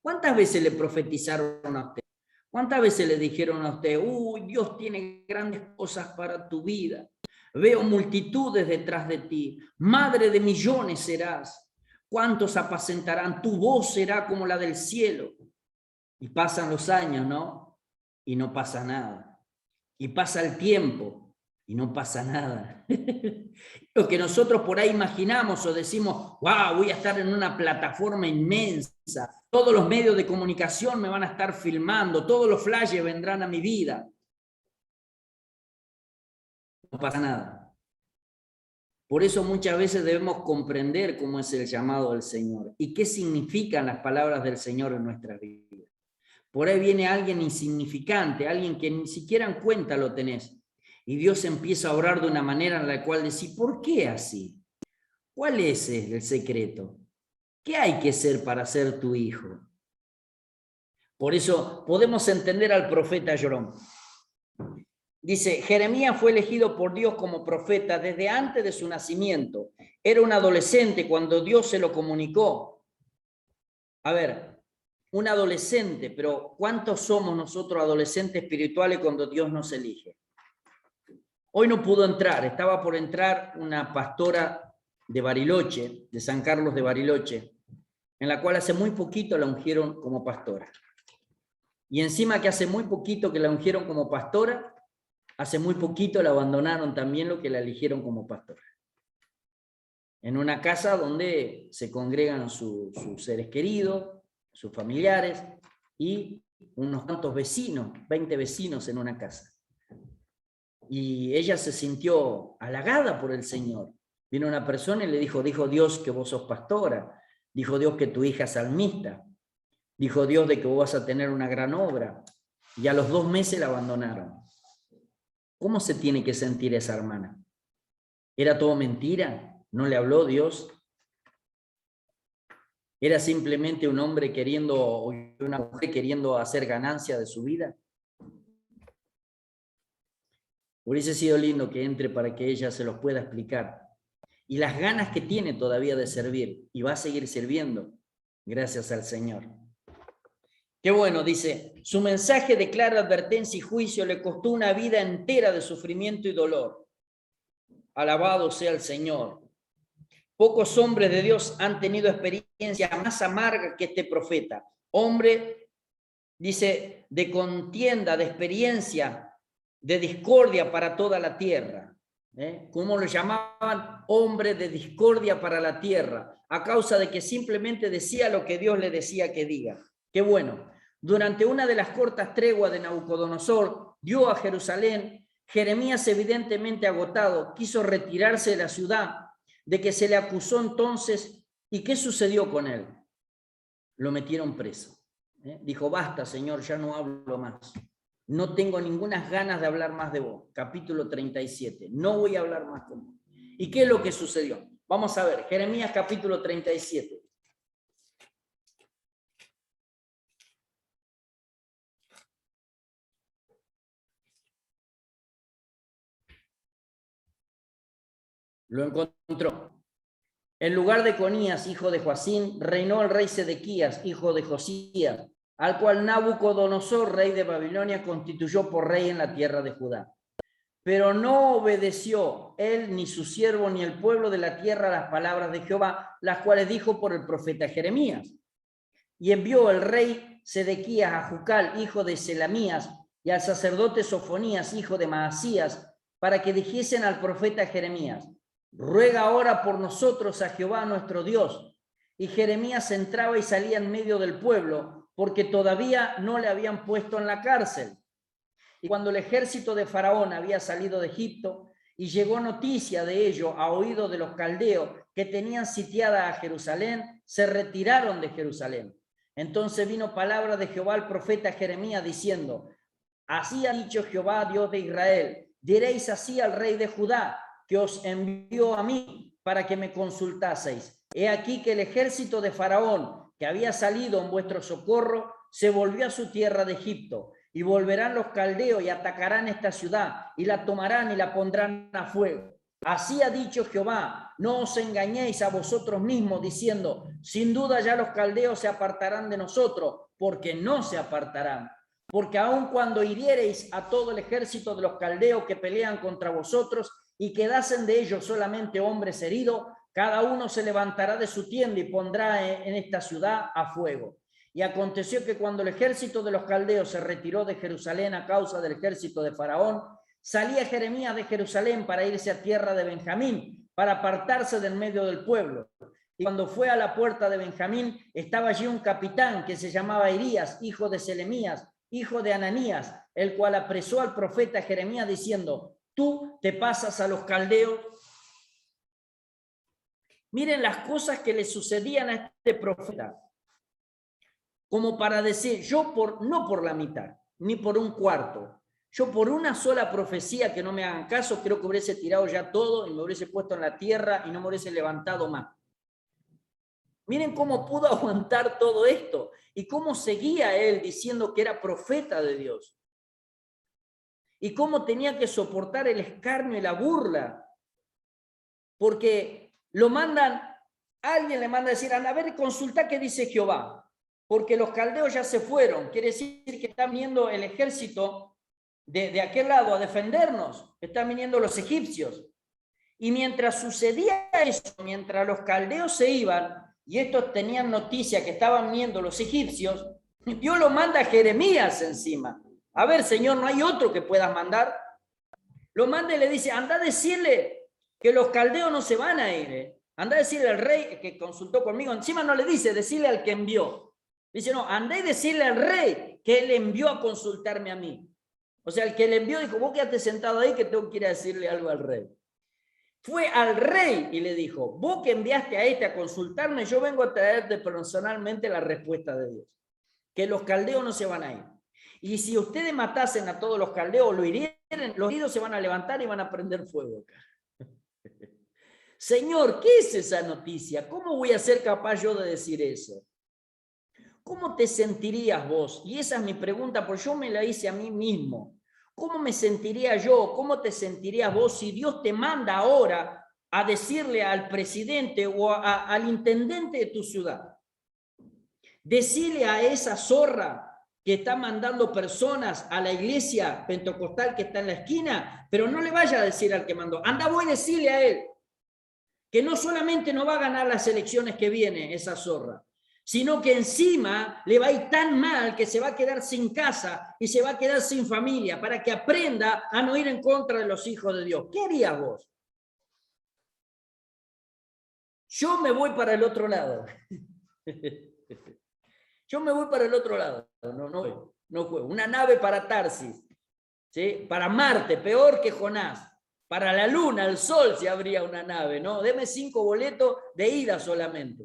¿Cuántas veces le profetizaron a usted? ¿Cuántas veces le dijeron a usted, uy, Dios tiene grandes cosas para tu vida? Veo multitudes detrás de ti, madre de millones serás. ¿Cuántos apacentarán? Tu voz será como la del cielo. Y pasan los años, ¿no? Y no pasa nada. Y pasa el tiempo y no pasa nada. Lo que nosotros por ahí imaginamos o decimos, wow, voy a estar en una plataforma inmensa, todos los medios de comunicación me van a estar filmando, todos los flashes vendrán a mi vida. No pasa nada. Por eso muchas veces debemos comprender cómo es el llamado del Señor y qué significan las palabras del Señor en nuestras vidas. Por ahí viene alguien insignificante, alguien que ni siquiera en cuenta lo tenés. Y Dios empieza a orar de una manera en la cual decís, ¿por qué así? ¿Cuál es el secreto? ¿Qué hay que ser para ser tu hijo? Por eso podemos entender al profeta Joram. Dice, Jeremías fue elegido por Dios como profeta desde antes de su nacimiento. Era un adolescente cuando Dios se lo comunicó. A ver, un adolescente, pero ¿cuántos somos nosotros adolescentes espirituales cuando Dios nos elige? Hoy no pudo entrar, estaba por entrar una pastora de Bariloche, de San Carlos de Bariloche, en la cual hace muy poquito la ungieron como pastora. Y encima que hace muy poquito que la ungieron como pastora, hace muy poquito la abandonaron también lo que la eligieron como pastora. En una casa donde se congregan sus seres queridos, sus familiares y unos cuantos vecinos, 20 vecinos en una casa. Y ella se sintió halagada por el Señor. Vino una persona y le dijo Dios que vos sos pastora, dijo Dios que tu hija es salmista, dijo Dios de que vos vas a tener una gran obra. Y a los 2 meses la abandonaron. ¿Cómo se tiene que sentir esa hermana? ¿Era todo mentira? ¿No le habló Dios? ¿Era simplemente un hombre queriendo, o una mujer queriendo hacer ganancia de su vida? Hubiese sido lindo que entre para que ella se los pueda explicar. Y las ganas que tiene todavía de servir, y va a seguir sirviendo, gracias al Señor. Qué bueno, dice, su mensaje de clara advertencia y juicio le costó una vida entera de sufrimiento y dolor. Alabado sea el Señor. Pocos hombres de Dios han tenido experiencia más amarga que este profeta. Hombre, dice, de contienda, de experiencia, de discordia para toda la tierra. ¿Cómo lo llamaban? Hombre de discordia para la tierra, a causa de que simplemente decía lo que Dios le decía que diga. Qué bueno. Durante una de las cortas treguas de Nabucodonosor, dio a Jerusalén, Jeremías, evidentemente agotado, quiso retirarse de la ciudad, de que se le acusó entonces. ¿Y qué sucedió con él? Lo metieron preso. Dijo, basta, Señor, ya no hablo más. No tengo ninguna ganas de hablar más de vos. Capítulo 37. No voy a hablar más con vos. ¿Y qué es lo que sucedió? Vamos a ver, Jeremías capítulo 37. Lo encontró. En lugar de Conías, hijo de Joacín, reinó el rey Sedequías, hijo de Josías, al cual Nabucodonosor, rey de Babilonia, constituyó por rey en la tierra de Judá. Pero no obedeció él, ni su siervo, ni el pueblo de la tierra a las palabras de Jehová, las cuales dijo por el profeta Jeremías. Y envió el rey Sedequías a Jucal, hijo de Selamías, y al sacerdote Sofonías, hijo de Maasías, para que dijesen al profeta Jeremías, ruega ahora por nosotros a Jehová nuestro Dios. Y Jeremías entraba y salía en medio del pueblo, porque todavía no le habían puesto en la cárcel. Y cuando el ejército de Faraón había salido de Egipto, y llegó noticia de ello a oído de los caldeos que tenían sitiada a Jerusalén, se retiraron de Jerusalén. Entonces vino palabra de Jehová al profeta Jeremías diciendo, así ha dicho Jehová, Dios de Israel, diréis así al rey de Judá, que os envió a mí para que me consultaseis. He aquí que el ejército de Faraón, que había salido en vuestro socorro, se volvió a su tierra de Egipto, y volverán los caldeos y atacarán esta ciudad, y la tomarán y la pondrán a fuego. Así ha dicho Jehová, no os engañéis a vosotros mismos, diciendo, sin duda ya los caldeos se apartarán de nosotros, porque no se apartarán. Porque aun cuando hiriereis a todo el ejército de los caldeos que pelean contra vosotros, y quedasen de ellos solamente hombres heridos, cada uno se levantará de su tienda y pondrá en esta ciudad a fuego. Y aconteció que cuando el ejército de los caldeos se retiró de Jerusalén a causa del ejército de Faraón, salía Jeremías de Jerusalén para irse a tierra de Benjamín, para apartarse del medio del pueblo. Y cuando fue a la puerta de Benjamín, estaba allí un capitán que se llamaba Irías, hijo de Selemías, hijo de Ananías, el cual apresó al profeta Jeremías diciendo, tú te pasas a los caldeos. Miren las cosas que le sucedían a este profeta. Como para decir, yo no por la mitad, ni por un cuarto, yo por una sola profecía que no me hagan caso, creo que hubiese tirado ya todo y me hubiese puesto en la tierra y no me hubiese levantado más. Miren cómo pudo aguantar todo esto y cómo seguía él diciendo que era profeta de Dios. Y cómo tenía que soportar el escarnio y la burla. Porque lo mandan, alguien le manda a decir, anda a ver, consulta qué dice Jehová. Porque los caldeos ya se fueron. Quiere decir que está viniendo el ejército de aquel lado a defendernos. Están viniendo los egipcios. Y mientras sucedía eso, mientras los caldeos se iban, y estos tenían noticia que estaban viendo los egipcios, Dios lo manda a Jeremías encima. A ver, Señor, ¿no hay otro que puedas mandar? Lo manda y le dice, anda a decirle que los caldeos no se van a ir. Anda a decirle al rey que consultó conmigo. Encima no le dice, decirle al que envió. Dice, no, anda y decirle al rey que él envió a consultarme a mí. O sea, el que le envió dijo, vos quédate sentado ahí que tengo que ir a decirle algo al rey. Fue al rey y le dijo, vos que enviaste a este a consultarme, yo vengo a traerte personalmente la respuesta de Dios. Que los caldeos no se van a ir. Y si ustedes matasen a todos los caldeos, lo hirieren, los heridos se van a levantar y van a prender fuego acá. Señor, ¿qué es esa noticia? ¿Cómo voy a ser capaz yo de decir eso? ¿Cómo te sentirías vos? Y esa es mi pregunta, porque yo me la hice a mí mismo. ¿Cómo me sentiría yo? ¿Cómo te sentirías vos si Dios te manda ahora a decirle al presidente o al intendente de tu ciudad? Decirle a esa zorra que está mandando personas a la iglesia pentecostal que está en la esquina, pero no le vaya a decir al que mandó. Anda, voy a decirle a él que no solamente no va a ganar las elecciones que viene esa zorra, sino que encima le va a ir tan mal que se va a quedar sin casa y se va a quedar sin familia, para que aprenda a no ir en contra de los hijos de Dios. ¿Qué harías vos? Yo me voy para el otro lado. Yo me voy para el otro lado. No juego. Una nave para Tarsis, ¿sí? Para Marte, peor que Jonás. Para la Luna, el Sol, si habría una nave, ¿no? Deme 5 boletos de ida solamente.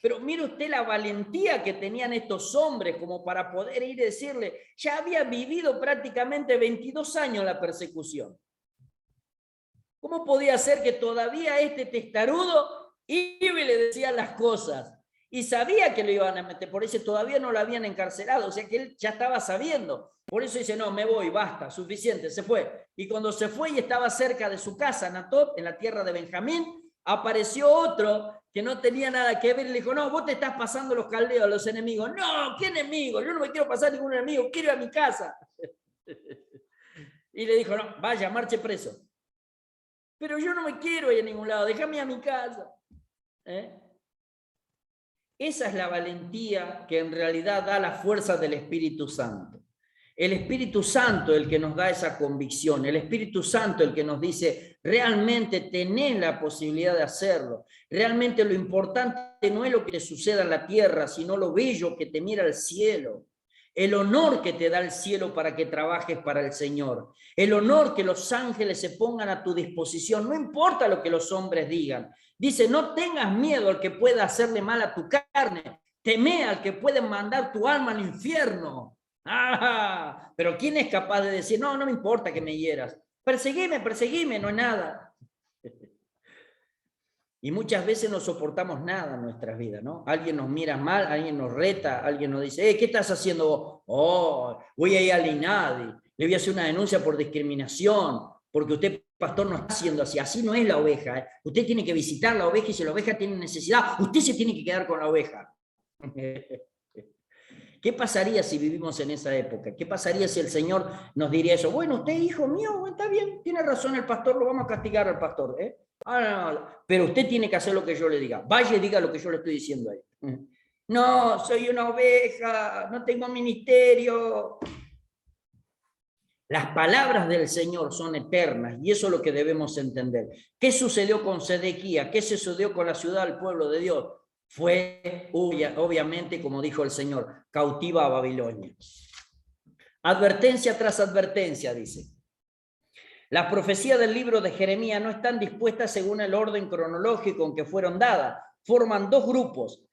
Pero mire usted la valentía que tenían estos hombres como para poder ir y decirle, ya había vivido prácticamente 22 años la persecución. ¿Cómo podía ser que todavía este testarudo iba y le decía las cosas? Y sabía que lo iban a meter, por eso todavía no lo habían encarcelado, o sea que él ya estaba sabiendo. Por eso dice, no, me voy, basta, suficiente, se fue. Y cuando se fue y estaba cerca de su casa, Anatot, en la tierra de Benjamín, apareció otro que no tenía nada que ver y le dijo, no, vos te estás pasando los caldeos, los enemigos. No, ¿qué enemigos? Yo no me quiero pasar ningún enemigo, quiero ir a mi casa. Y le dijo, no, vaya, marche preso. Pero yo no me quiero ir a ningún lado, déjame a mi casa. Esa es la valentía que en realidad da la fuerza del Espíritu Santo. El Espíritu Santo es el que nos da esa convicción, el Espíritu Santo es el que nos dice, realmente tenés la posibilidad de hacerlo, realmente lo importante no es lo que te suceda en la tierra, sino lo bello que te mira el cielo, el honor que te da el cielo para que trabajes para el Señor, el honor que los ángeles se pongan a tu disposición, no importa lo que los hombres digan. Dice, no tengas miedo al que pueda hacerle mal a tu carne, teme al que puede mandar tu alma al infierno. Ah, pero ¿quién es capaz de decir, no, no me importa que me hieras? Perseguime, no es nada. Y muchas veces no soportamos nada en nuestras vidas, ¿no? Alguien nos mira mal, alguien nos reta, alguien nos dice, ¿qué estás haciendo vos? Oh, voy a ir al INADI, le voy a hacer una denuncia por discriminación, porque usted, pastor, no está haciendo así. Así no es la oveja. Usted tiene que visitar la oveja y si la oveja tiene necesidad, usted se tiene que quedar con la oveja. ¿Qué pasaría si vivimos en esa época? ¿Qué pasaría si el Señor nos diría eso? Bueno, usted, hijo mío, está bien, tiene razón el pastor, lo vamos a castigar al pastor, no, pero usted tiene que hacer lo que yo le diga. Vaya y diga lo que yo le estoy diciendo a él. No, soy una oveja, no tengo ministerio. Las palabras del Señor son eternas y eso es lo que debemos entender. ¿Qué sucedió con Sedequías? ¿Qué sucedió con la ciudad del pueblo de Dios? Fue, obviamente, como dijo el Señor, cautiva a Babilonia. Advertencia tras advertencia, dice. Las profecías del libro de Jeremías no están dispuestas según el orden cronológico en que fueron dadas. Forman 2 grupos.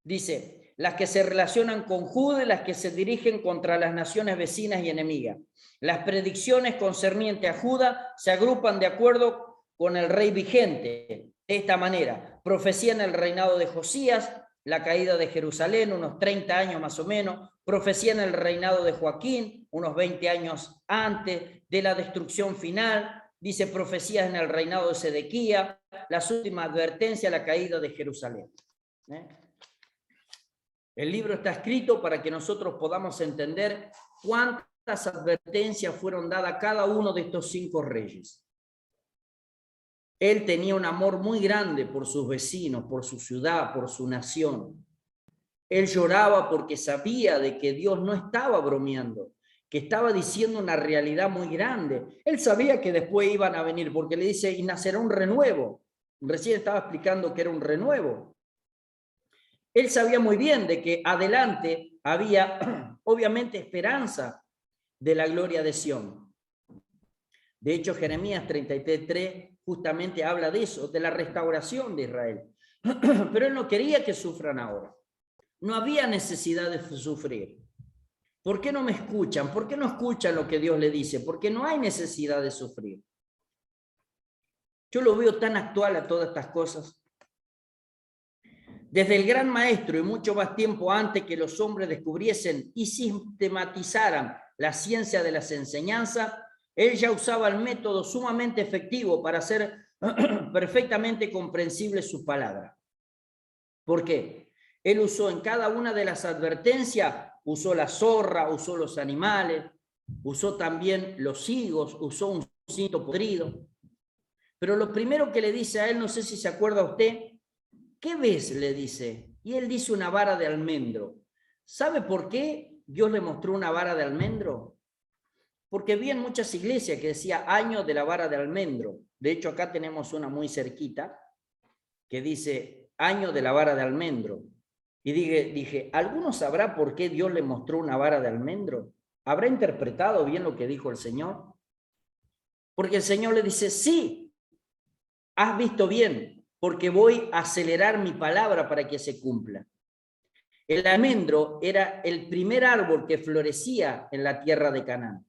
Dice, las que se relacionan con Judá y las que se dirigen contra las naciones vecinas y enemigas. Las predicciones concernientes a Judá se agrupan de acuerdo con el rey vigente. de esta manera. Profecía en el reinado de Josías, la caída de Jerusalén, unos 30 años más o menos. Profecía en el reinado de Joaquín, unos 20 años antes de la destrucción final. Dice profecías en el reinado de Sedequía, las últimas advertencias, la caída de Jerusalén. El libro está escrito para que nosotros podamos entender cuántas advertencias fueron dadas a cada uno de estos 5 reyes. Él tenía un amor muy grande por sus vecinos, por su ciudad, por su nación. Él lloraba porque sabía de que Dios no estaba bromeando, que estaba diciendo una realidad muy grande. Él sabía que después iban a venir, porque le dice, y nacerá un renuevo. Recién estaba explicando que era un renuevo. Él sabía muy bien de que adelante había, obviamente, esperanza de la gloria de Sión. De hecho, Jeremías 33:3 justamente habla de eso, de la restauración de Israel. Pero él no quería que sufran ahora. No había necesidad de sufrir. ¿Por qué no me escuchan? ¿Por qué no escuchan lo que Dios le dice? Porque no hay necesidad de sufrir. Yo lo veo tan actual a todas estas cosas. Desde el gran maestro y mucho más tiempo antes que los hombres descubriesen y sistematizaran la ciencia de las enseñanzas, él ya usaba el método sumamente efectivo para hacer perfectamente comprensible su palabra. ¿Por qué? Él usó en cada una de las advertencias, usó la zorra, usó los animales, usó también los higos, usó un cinto podrido. Pero lo primero que le dice a él, no sé si se acuerda usted, ¿qué ves? Le dice. Y él dice una vara de almendro. ¿Sabe por qué Dios le mostró una vara de almendro? Porque vi en muchas iglesias que decía año de la vara de almendro. De hecho, acá tenemos una muy cerquita que dice año de la vara de almendro. Y dije, ¿alguno sabrá por qué Dios le mostró una vara de almendro? ¿Habrá interpretado bien lo que dijo el Señor? Porque el Señor le dice, sí, has visto bien, porque voy a acelerar mi palabra para que se cumpla. El almendro era el primer árbol que florecía en la tierra de Canaán.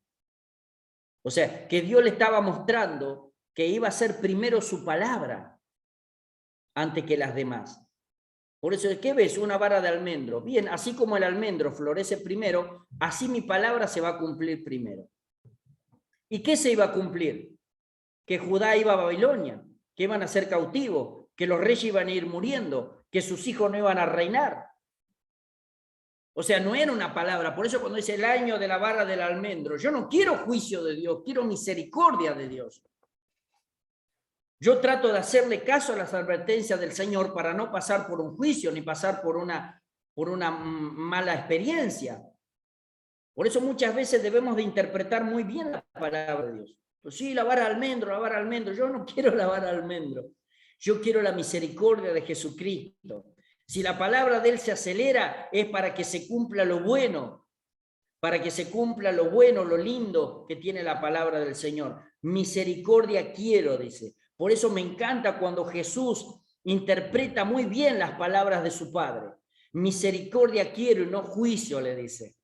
O sea, que Dios le estaba mostrando que iba a ser primero su palabra antes que las demás. Por eso, ¿qué ves? Una vara de almendro. Bien, así como el almendro florece primero, así mi palabra se va a cumplir primero. ¿Y qué se iba a cumplir? Que Judá iba a Babilonia, que iban a ser cautivos, que los reyes iban a ir muriendo, que sus hijos no iban a reinar. O sea, no era una palabra. Por eso cuando dice el año de la vara del almendro, yo no quiero juicio de Dios, quiero misericordia de Dios. Yo trato de hacerle caso a las advertencias del Señor para no pasar por un juicio ni pasar por una mala experiencia. Por eso muchas veces debemos de interpretar muy bien la palabra de Dios. Pues sí, la vara de almendro, la vara de almendro. Yo no quiero la vara de almendro. Yo quiero la misericordia de Jesucristo. Si la palabra de Él se acelera, es para que se cumpla lo bueno, para que se cumpla lo bueno, lo lindo que tiene la palabra del Señor. Misericordia quiero, dice. Por eso me encanta cuando Jesús interpreta muy bien las palabras de su Padre. Misericordia quiero y no juicio, le dice.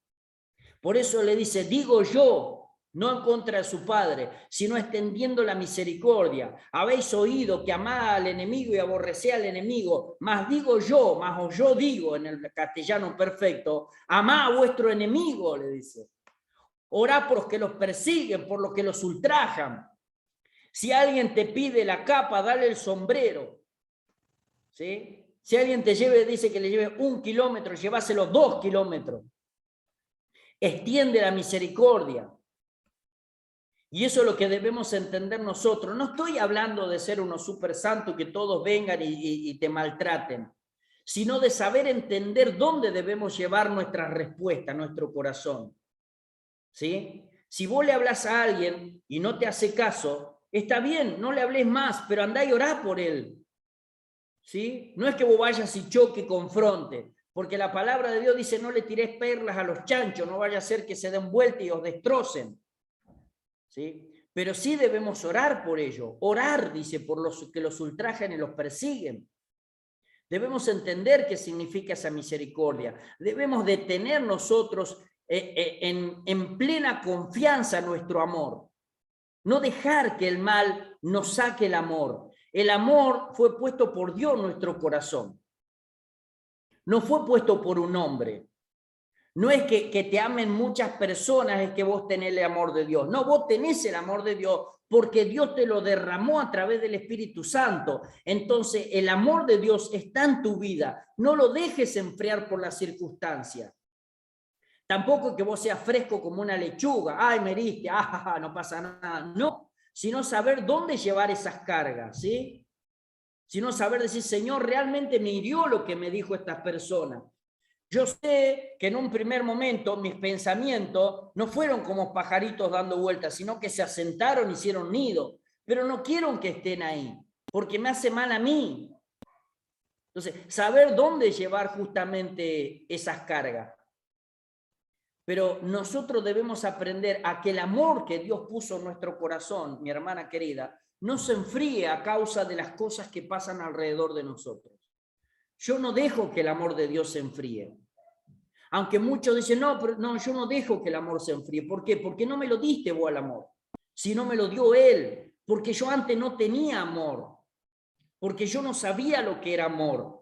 Por eso le dice, digo yo, no en contra de su Padre, sino extendiendo la misericordia. Habéis oído que amá al enemigo y aborrecé al enemigo, mas digo yo, mas yo digo en el castellano perfecto, amá a vuestro enemigo, le dice. Orá por los que los persiguen, por los que los ultrajan. Si alguien te pide la capa, dale el sombrero. ¿Sí? Si alguien te dice que le lleve 1 kilómetro, llévaselo 2 kilómetros. Extiende la misericordia. Y eso es lo que debemos entender nosotros. No estoy hablando de ser unos super santos que todos vengan y te maltraten, sino de saber entender dónde debemos llevar nuestra respuesta, nuestro corazón. ¿Sí? Si vos le hablas a alguien y no te hace caso, está bien, no le hables más, pero andá y orá por él. ¿Sí? No es que vos vayas y choque, confronte, porque la palabra de Dios dice, no le tires perlas a los chanchos, no vaya a ser que se den vuelta y os destrocen. ¿Sí? Pero sí debemos orar por ello. Orar, dice, por los que los ultrajan y los persiguen. Debemos entender qué significa esa misericordia. Debemos de tener nosotros en plena confianza nuestro amor. No dejar que el mal nos saque el amor. El amor fue puesto por Dios en nuestro corazón. No fue puesto por un hombre. No es que te amen muchas personas, es que vos tenés el amor de Dios. No, vos tenés el amor de Dios porque Dios te lo derramó a través del Espíritu Santo. Entonces, el amor de Dios está en tu vida. No lo dejes enfriar por las circunstancias. Tampoco que vos seas fresco como una lechuga. Ay, me heriste, no pasa nada. No, sino saber dónde llevar esas cargas, ¿sí? Sino saber decir, Señor, realmente me hirió lo que me dijo esta persona. Yo sé que en un primer momento mis pensamientos no fueron como pajaritos dando vueltas, sino que se asentaron, hicieron nido, pero no quiero que estén ahí, porque me hace mal a mí. Entonces, saber dónde llevar justamente esas cargas. Pero nosotros debemos aprender a que el amor que Dios puso en nuestro corazón, mi hermana querida, no se enfríe a causa de las cosas que pasan alrededor de nosotros. Yo no dejo que el amor de Dios se enfríe. Aunque muchos dicen, no, pero no, yo no dejo que el amor se enfríe. ¿Por qué? Porque no me lo diste vos al amor, sino me lo dio Él. Porque yo antes no tenía amor. Porque yo no sabía lo que era amor.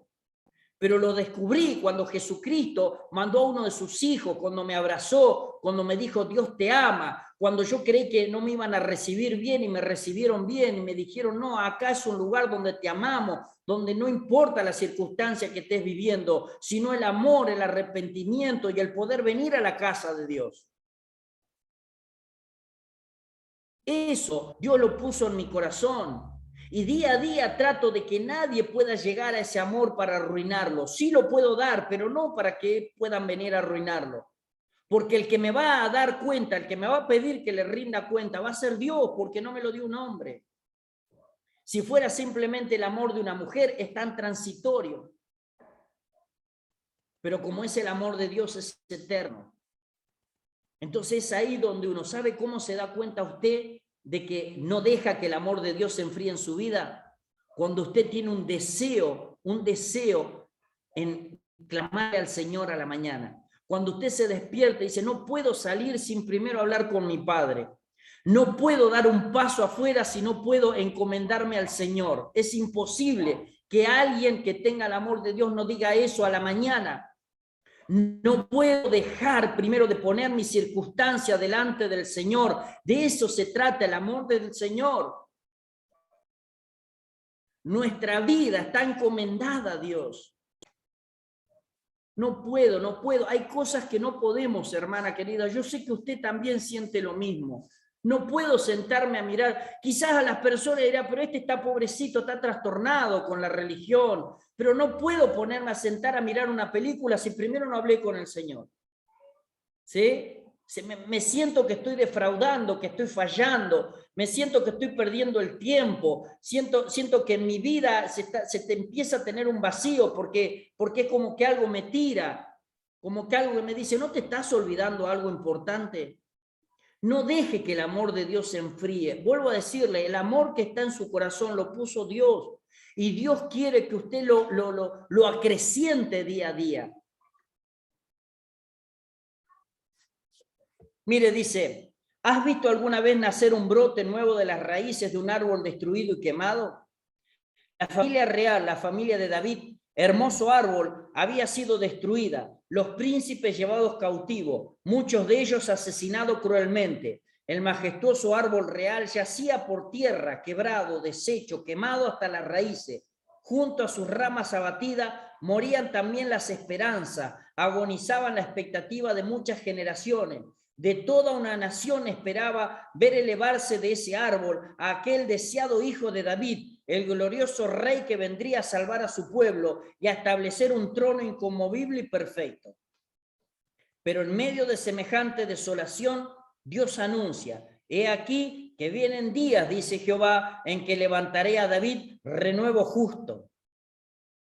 Pero lo descubrí cuando Jesucristo mandó a uno de sus hijos, cuando me abrazó, cuando me dijo, Dios te ama, cuando yo creí que no me iban a recibir bien y me recibieron bien y me dijeron, no, acá es un lugar donde te amamos, donde no importa la circunstancia que estés viviendo, sino el amor, el arrepentimiento y el poder venir a la casa de Dios. Eso Dios lo puso en mi corazón. Y día a día trato de que nadie pueda llegar a ese amor para arruinarlo. Sí lo puedo dar, pero no para que puedan venir a arruinarlo. Porque el que me va a dar cuenta, el que me va a pedir que le rinda cuenta, va a ser Dios, porque no me lo dio un hombre. Si fuera simplemente el amor de una mujer, es tan transitorio. Pero como es el amor de Dios, es eterno. Entonces es ahí donde uno sabe cómo se da cuenta usted de que no deja que el amor de Dios se enfríe en su vida. Cuando usted tiene un deseo en clamarle al Señor a la mañana. Cuando usted se despierta y dice, no puedo salir sin primero hablar con mi Padre. No puedo dar un paso afuera si no puedo encomendarme al Señor. Es imposible que alguien que tenga el amor de Dios no diga eso a la mañana. No puedo dejar primero de poner mi circunstancia delante del Señor. De eso se trata el amor del Señor. Nuestra vida está encomendada a Dios. No puedo. Hay cosas que no podemos, hermana querida. Yo sé que usted también siente lo mismo. No puedo sentarme a mirar. Quizás a las personas dirán, pero este está pobrecito, está trastornado con la religión. Pero no puedo ponerme a sentar a mirar una película si primero no hablé con el Señor. ¿Sí? Me siento que estoy defraudando, que estoy fallando, me siento que estoy perdiendo el tiempo, siento que en mi vida se te empieza a tener un vacío porque es como que algo me tira, como que algo que me dice, ¿no te estás olvidando algo importante? No deje que el amor de Dios se enfríe. Vuelvo a decirle, el amor que está en su corazón lo puso Dios y Dios quiere que usted lo acreciente día a día. Mire, dice, ¿has visto alguna vez nacer un brote nuevo de las raíces de un árbol destruido y quemado? La familia real, la familia de David, hermoso árbol, había sido destruida, los príncipes llevados cautivos, muchos de ellos asesinados cruelmente. El majestuoso árbol real yacía por tierra, quebrado, deshecho, quemado hasta las raíces. Junto a sus ramas abatidas morían también las esperanzas, agonizaban la expectativa de muchas generaciones. De toda una nación esperaba ver elevarse de ese árbol a aquel deseado hijo de David, el glorioso rey que vendría a salvar a su pueblo y a establecer un trono inconmovible y perfecto. Pero en medio de semejante desolación, Dios anuncia, he aquí que vienen días, dice Jehová, en que levantaré a David renuevo justo.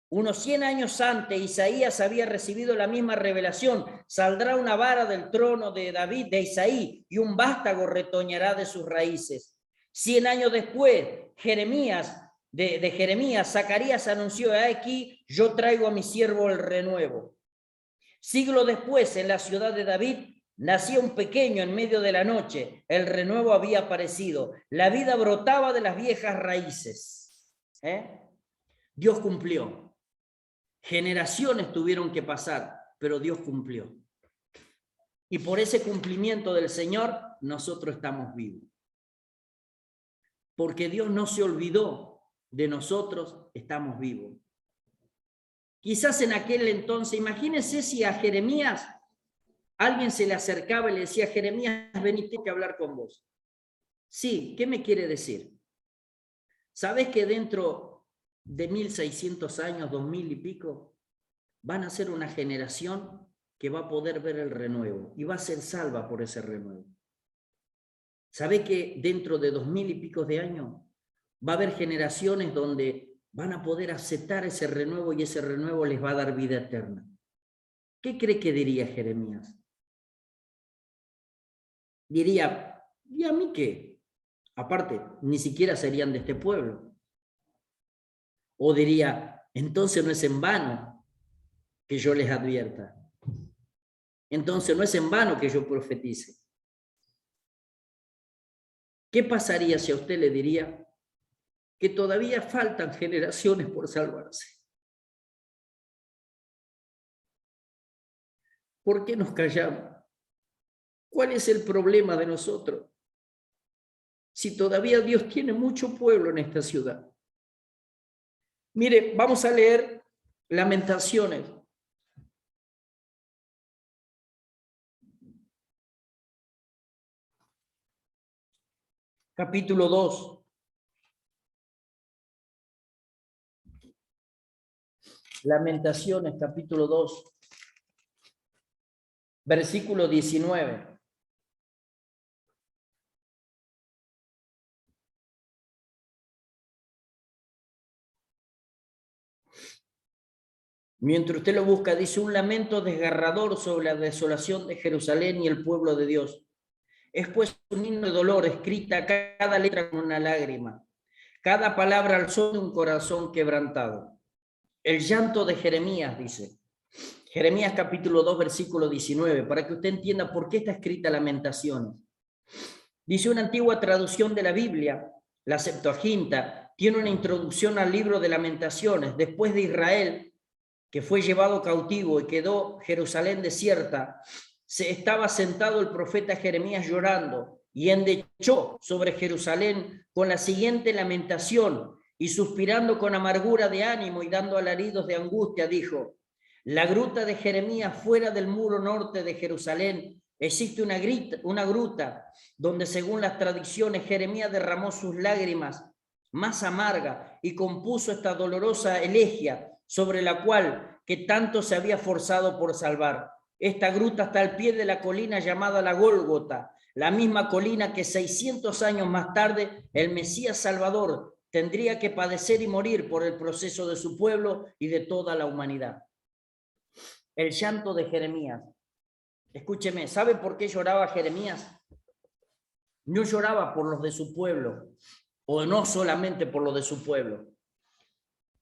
Unos 100 años antes, Isaías había recibido la misma revelación. Saldrá una vara del trono de David, de Isaí, y un vástago retoñará de sus raíces. 100 años después, de Jeremías, Zacarías anunció, aquí yo traigo a mi siervo el renuevo. Siglo después, en la ciudad de David, nacía un pequeño en medio de la noche. El renuevo había aparecido. La vida brotaba de las viejas raíces. Dios cumplió. Generaciones tuvieron que pasar, pero Dios cumplió. Y por ese cumplimiento del Señor, nosotros estamos vivos. Porque Dios no se olvidó de nosotros, estamos vivos. Quizás en aquel entonces, imagínense si a Jeremías alguien se le acercaba y le decía: Jeremías, vení, tengo que hablar con vos. Sí, ¿qué me quiere decir? ¿Sabes que dentro de 1600 años, 2000 y pico, van a ser una generación que va a poder ver el renuevo y va a ser salva por ese renuevo? ¿Sabes que dentro de 2000 y pico de años va a haber generaciones donde van a poder aceptar ese renuevo y ese renuevo les va a dar vida eterna? ¿Qué cree que diría Jeremías? Diría: ¿y a mí qué? Aparte, ni siquiera serían de este pueblo. O diría: entonces no es en vano que yo les advierta. Entonces no es en vano que yo profetice. ¿Qué pasaría si a usted le diría que todavía faltan generaciones por salvarse? ¿Por qué nos callamos? ¿Cuál es el problema de nosotros? Si todavía Dios tiene mucho pueblo en esta ciudad. Mire, vamos a leer Lamentaciones. Capítulo 2. Lamentaciones, capítulo 2. Versículo 19. Mientras usted lo busca, dice: un lamento desgarrador sobre la desolación de Jerusalén y el pueblo de Dios. Es pues un himno de dolor, escrita cada letra con una lágrima, cada palabra al son de un corazón quebrantado. El llanto de Jeremías, dice. Jeremías capítulo 2, versículo 19, para que usted entienda por qué está escrita Lamentaciones. Dice una antigua traducción de la Biblia, la Septuaginta, tiene una introducción al libro de Lamentaciones. Después de Israel, que fue llevado cautivo y quedó Jerusalén desierta, se estaba sentado el profeta Jeremías llorando y endechó sobre Jerusalén con la siguiente lamentación, y suspirando con amargura de ánimo y dando alaridos de angustia, dijo: la gruta de Jeremías, fuera del muro norte de Jerusalén, existe una gruta donde, según las tradiciones, Jeremías derramó sus lágrimas más amargas y compuso esta dolorosa elegía, sobre la cual que tanto se había forzado por salvar. Esta gruta está al pie de la colina llamada la Gólgota, la misma colina que 600 años más tarde el Mesías Salvador tendría que padecer y morir por el proceso de su pueblo y de toda la humanidad. El llanto de Jeremías. Escúcheme, ¿sabe por qué lloraba Jeremías? No lloraba por los de su pueblo, o no solamente por los de su pueblo,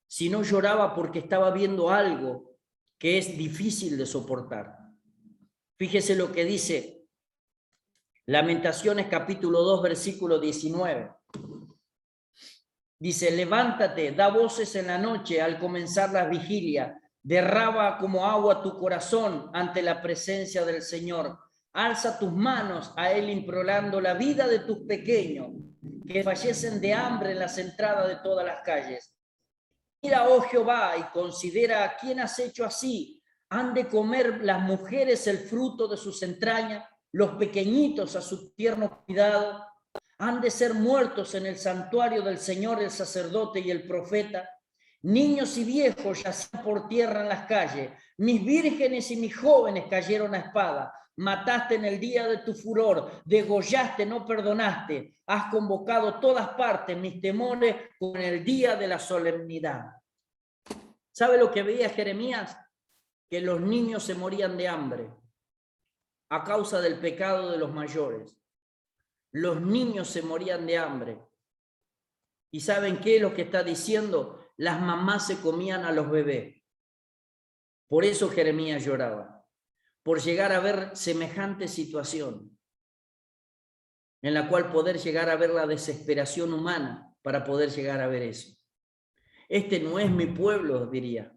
sino lloraba porque estaba viendo algo que es difícil de soportar. Fíjese lo que dice Lamentaciones capítulo 2, versículo 19. Dice: levántate, da voces en la noche al comenzar la vigilia, derrama como agua tu corazón ante la presencia del Señor. Alza tus manos a Él implorando la vida de tus pequeños, que fallecen de hambre en las entradas de todas las calles. Mira, oh Jehová, y considera a quién has hecho así. Han de comer las mujeres el fruto de sus entrañas, los pequeñitos a su tierno cuidado. Han de ser muertos en el santuario del Señor el sacerdote y el profeta. Niños y viejos yacían por tierra en las calles. Mis vírgenes y mis jóvenes cayeron a espada. Mataste en el día de tu furor, degollaste, no perdonaste. Has convocado todas partes mis temores con el día de la solemnidad. ¿Sabe lo que veía Jeremías? Que los niños se morían de hambre a causa del pecado de los mayores. Los niños se morían de hambre. ¿Y saben qué es lo que está diciendo? Las mamás se comían a los bebés. Por eso Jeremías lloraba, por llegar a ver semejante situación, en la cual poder llegar a ver la desesperación humana para poder llegar a ver eso. Este no es mi pueblo, diría.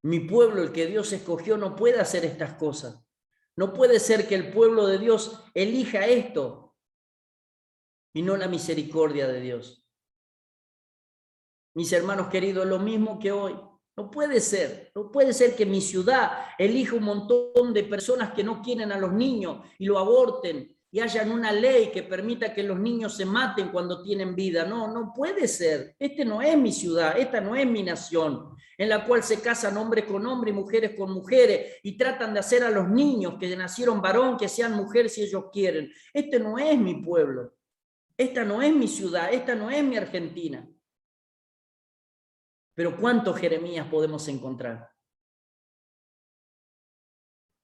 Mi pueblo, el que Dios escogió, no puede hacer estas cosas. No puede ser que el pueblo de Dios elija esto y no la misericordia de Dios. Mis hermanos queridos, es lo mismo que hoy. No puede ser que mi ciudad elija un montón de personas que no quieren a los niños y lo aborten y hayan una ley que permita que los niños se maten cuando tienen vida. No, no puede ser. Este no es mi ciudad, esta no es mi nación, en la cual se casan hombres con hombres y mujeres con mujeres y tratan de hacer a los niños que nacieron varón que sean mujeres si ellos quieren. Este no es mi pueblo, esta no es mi ciudad, esta no es mi Argentina. Pero ¿cuántos Jeremías podemos encontrar?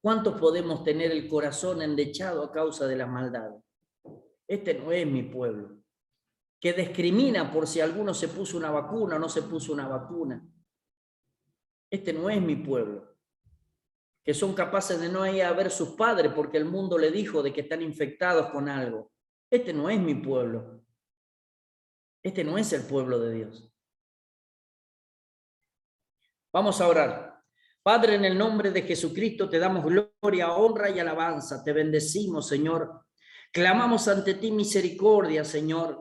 ¿Cuántos podemos tener el corazón endechado a causa de la maldad? Este no es mi pueblo, que discrimina por si alguno se puso una vacuna o no se puso una vacuna. Este no es mi pueblo, que son capaces de no ir a ver a sus padres porque el mundo le dijo de que están infectados con algo. Este no es mi pueblo. Este no es el pueblo de Dios. Vamos a orar. Padre, en el nombre de Jesucristo te damos gloria, honra y alabanza. Te bendecimos, Señor. Clamamos ante ti misericordia, Señor.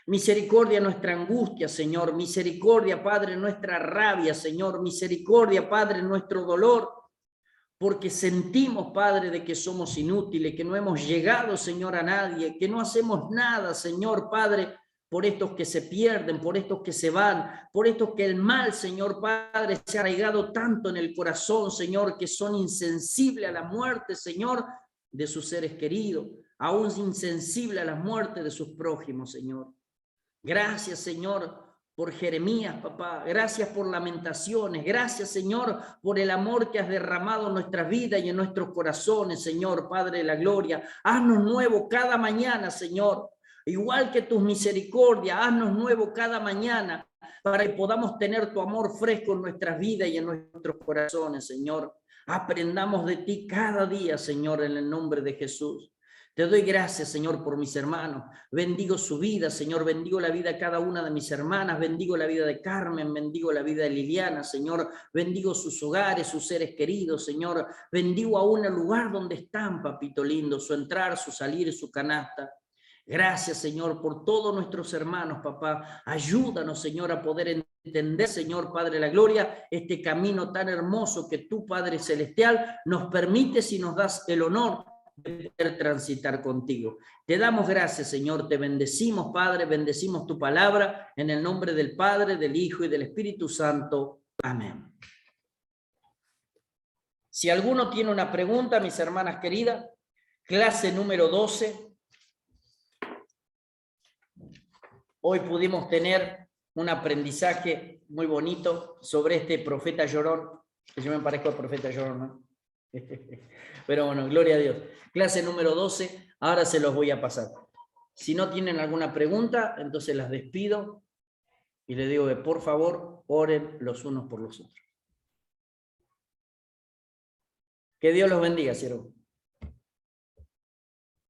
Misericordia nuestra angustia, Señor. Misericordia, Padre, nuestra rabia, Señor. Misericordia, Padre, nuestro dolor. Porque sentimos, Padre, de que somos inútiles, que no hemos llegado, Señor, a nadie, que no hacemos nada, Señor, Padre, por estos que se pierden, por estos que se van, por estos que el mal, Señor Padre, se ha arraigado tanto en el corazón, Señor, que son insensibles a la muerte, Señor, de sus seres queridos, aún insensibles a la muerte de sus prójimos, Señor. Gracias, Señor, por Jeremías, papá. Gracias por Lamentaciones. Gracias, Señor, por el amor que has derramado en nuestras vidas y en nuestros corazones, Señor, Padre de la gloria. Haznos nuevo cada mañana, Señor. Igual que tus misericordias, haznos nuevo cada mañana para que podamos tener tu amor fresco en nuestras vidas y en nuestros corazones, Señor. Aprendamos de ti cada día, Señor, en el nombre de Jesús. Te doy gracias, Señor, por mis hermanos. Bendigo su vida, Señor. Bendigo la vida de cada una de mis hermanas. Bendigo la vida de Carmen. Bendigo la vida de Liliana, Señor. Bendigo sus hogares, sus seres queridos, Señor. Bendigo aún el lugar donde están, papito lindo, su entrar, su salir, su canasta. Gracias, Señor, por todos nuestros hermanos, papá. Ayúdanos, Señor, a poder entender, Señor, Padre de la gloria, este camino tan hermoso que tú, Padre celestial, nos permites y nos das el honor de poder transitar contigo. Te damos gracias, Señor, te bendecimos, Padre, bendecimos tu palabra, en el nombre del Padre, del Hijo y del Espíritu Santo. Amén. Si alguno tiene una pregunta, mis hermanas queridas, clase número 12. Hoy pudimos tener un aprendizaje muy bonito sobre este profeta llorón, que yo me parezco al profeta llorón, ¿no? Pero bueno, gloria a Dios. Clase número 12, ahora se los voy a pasar. Si no tienen alguna pregunta, entonces las despido y les digo que por favor oren los unos por los otros. Que Dios los bendiga, siervo.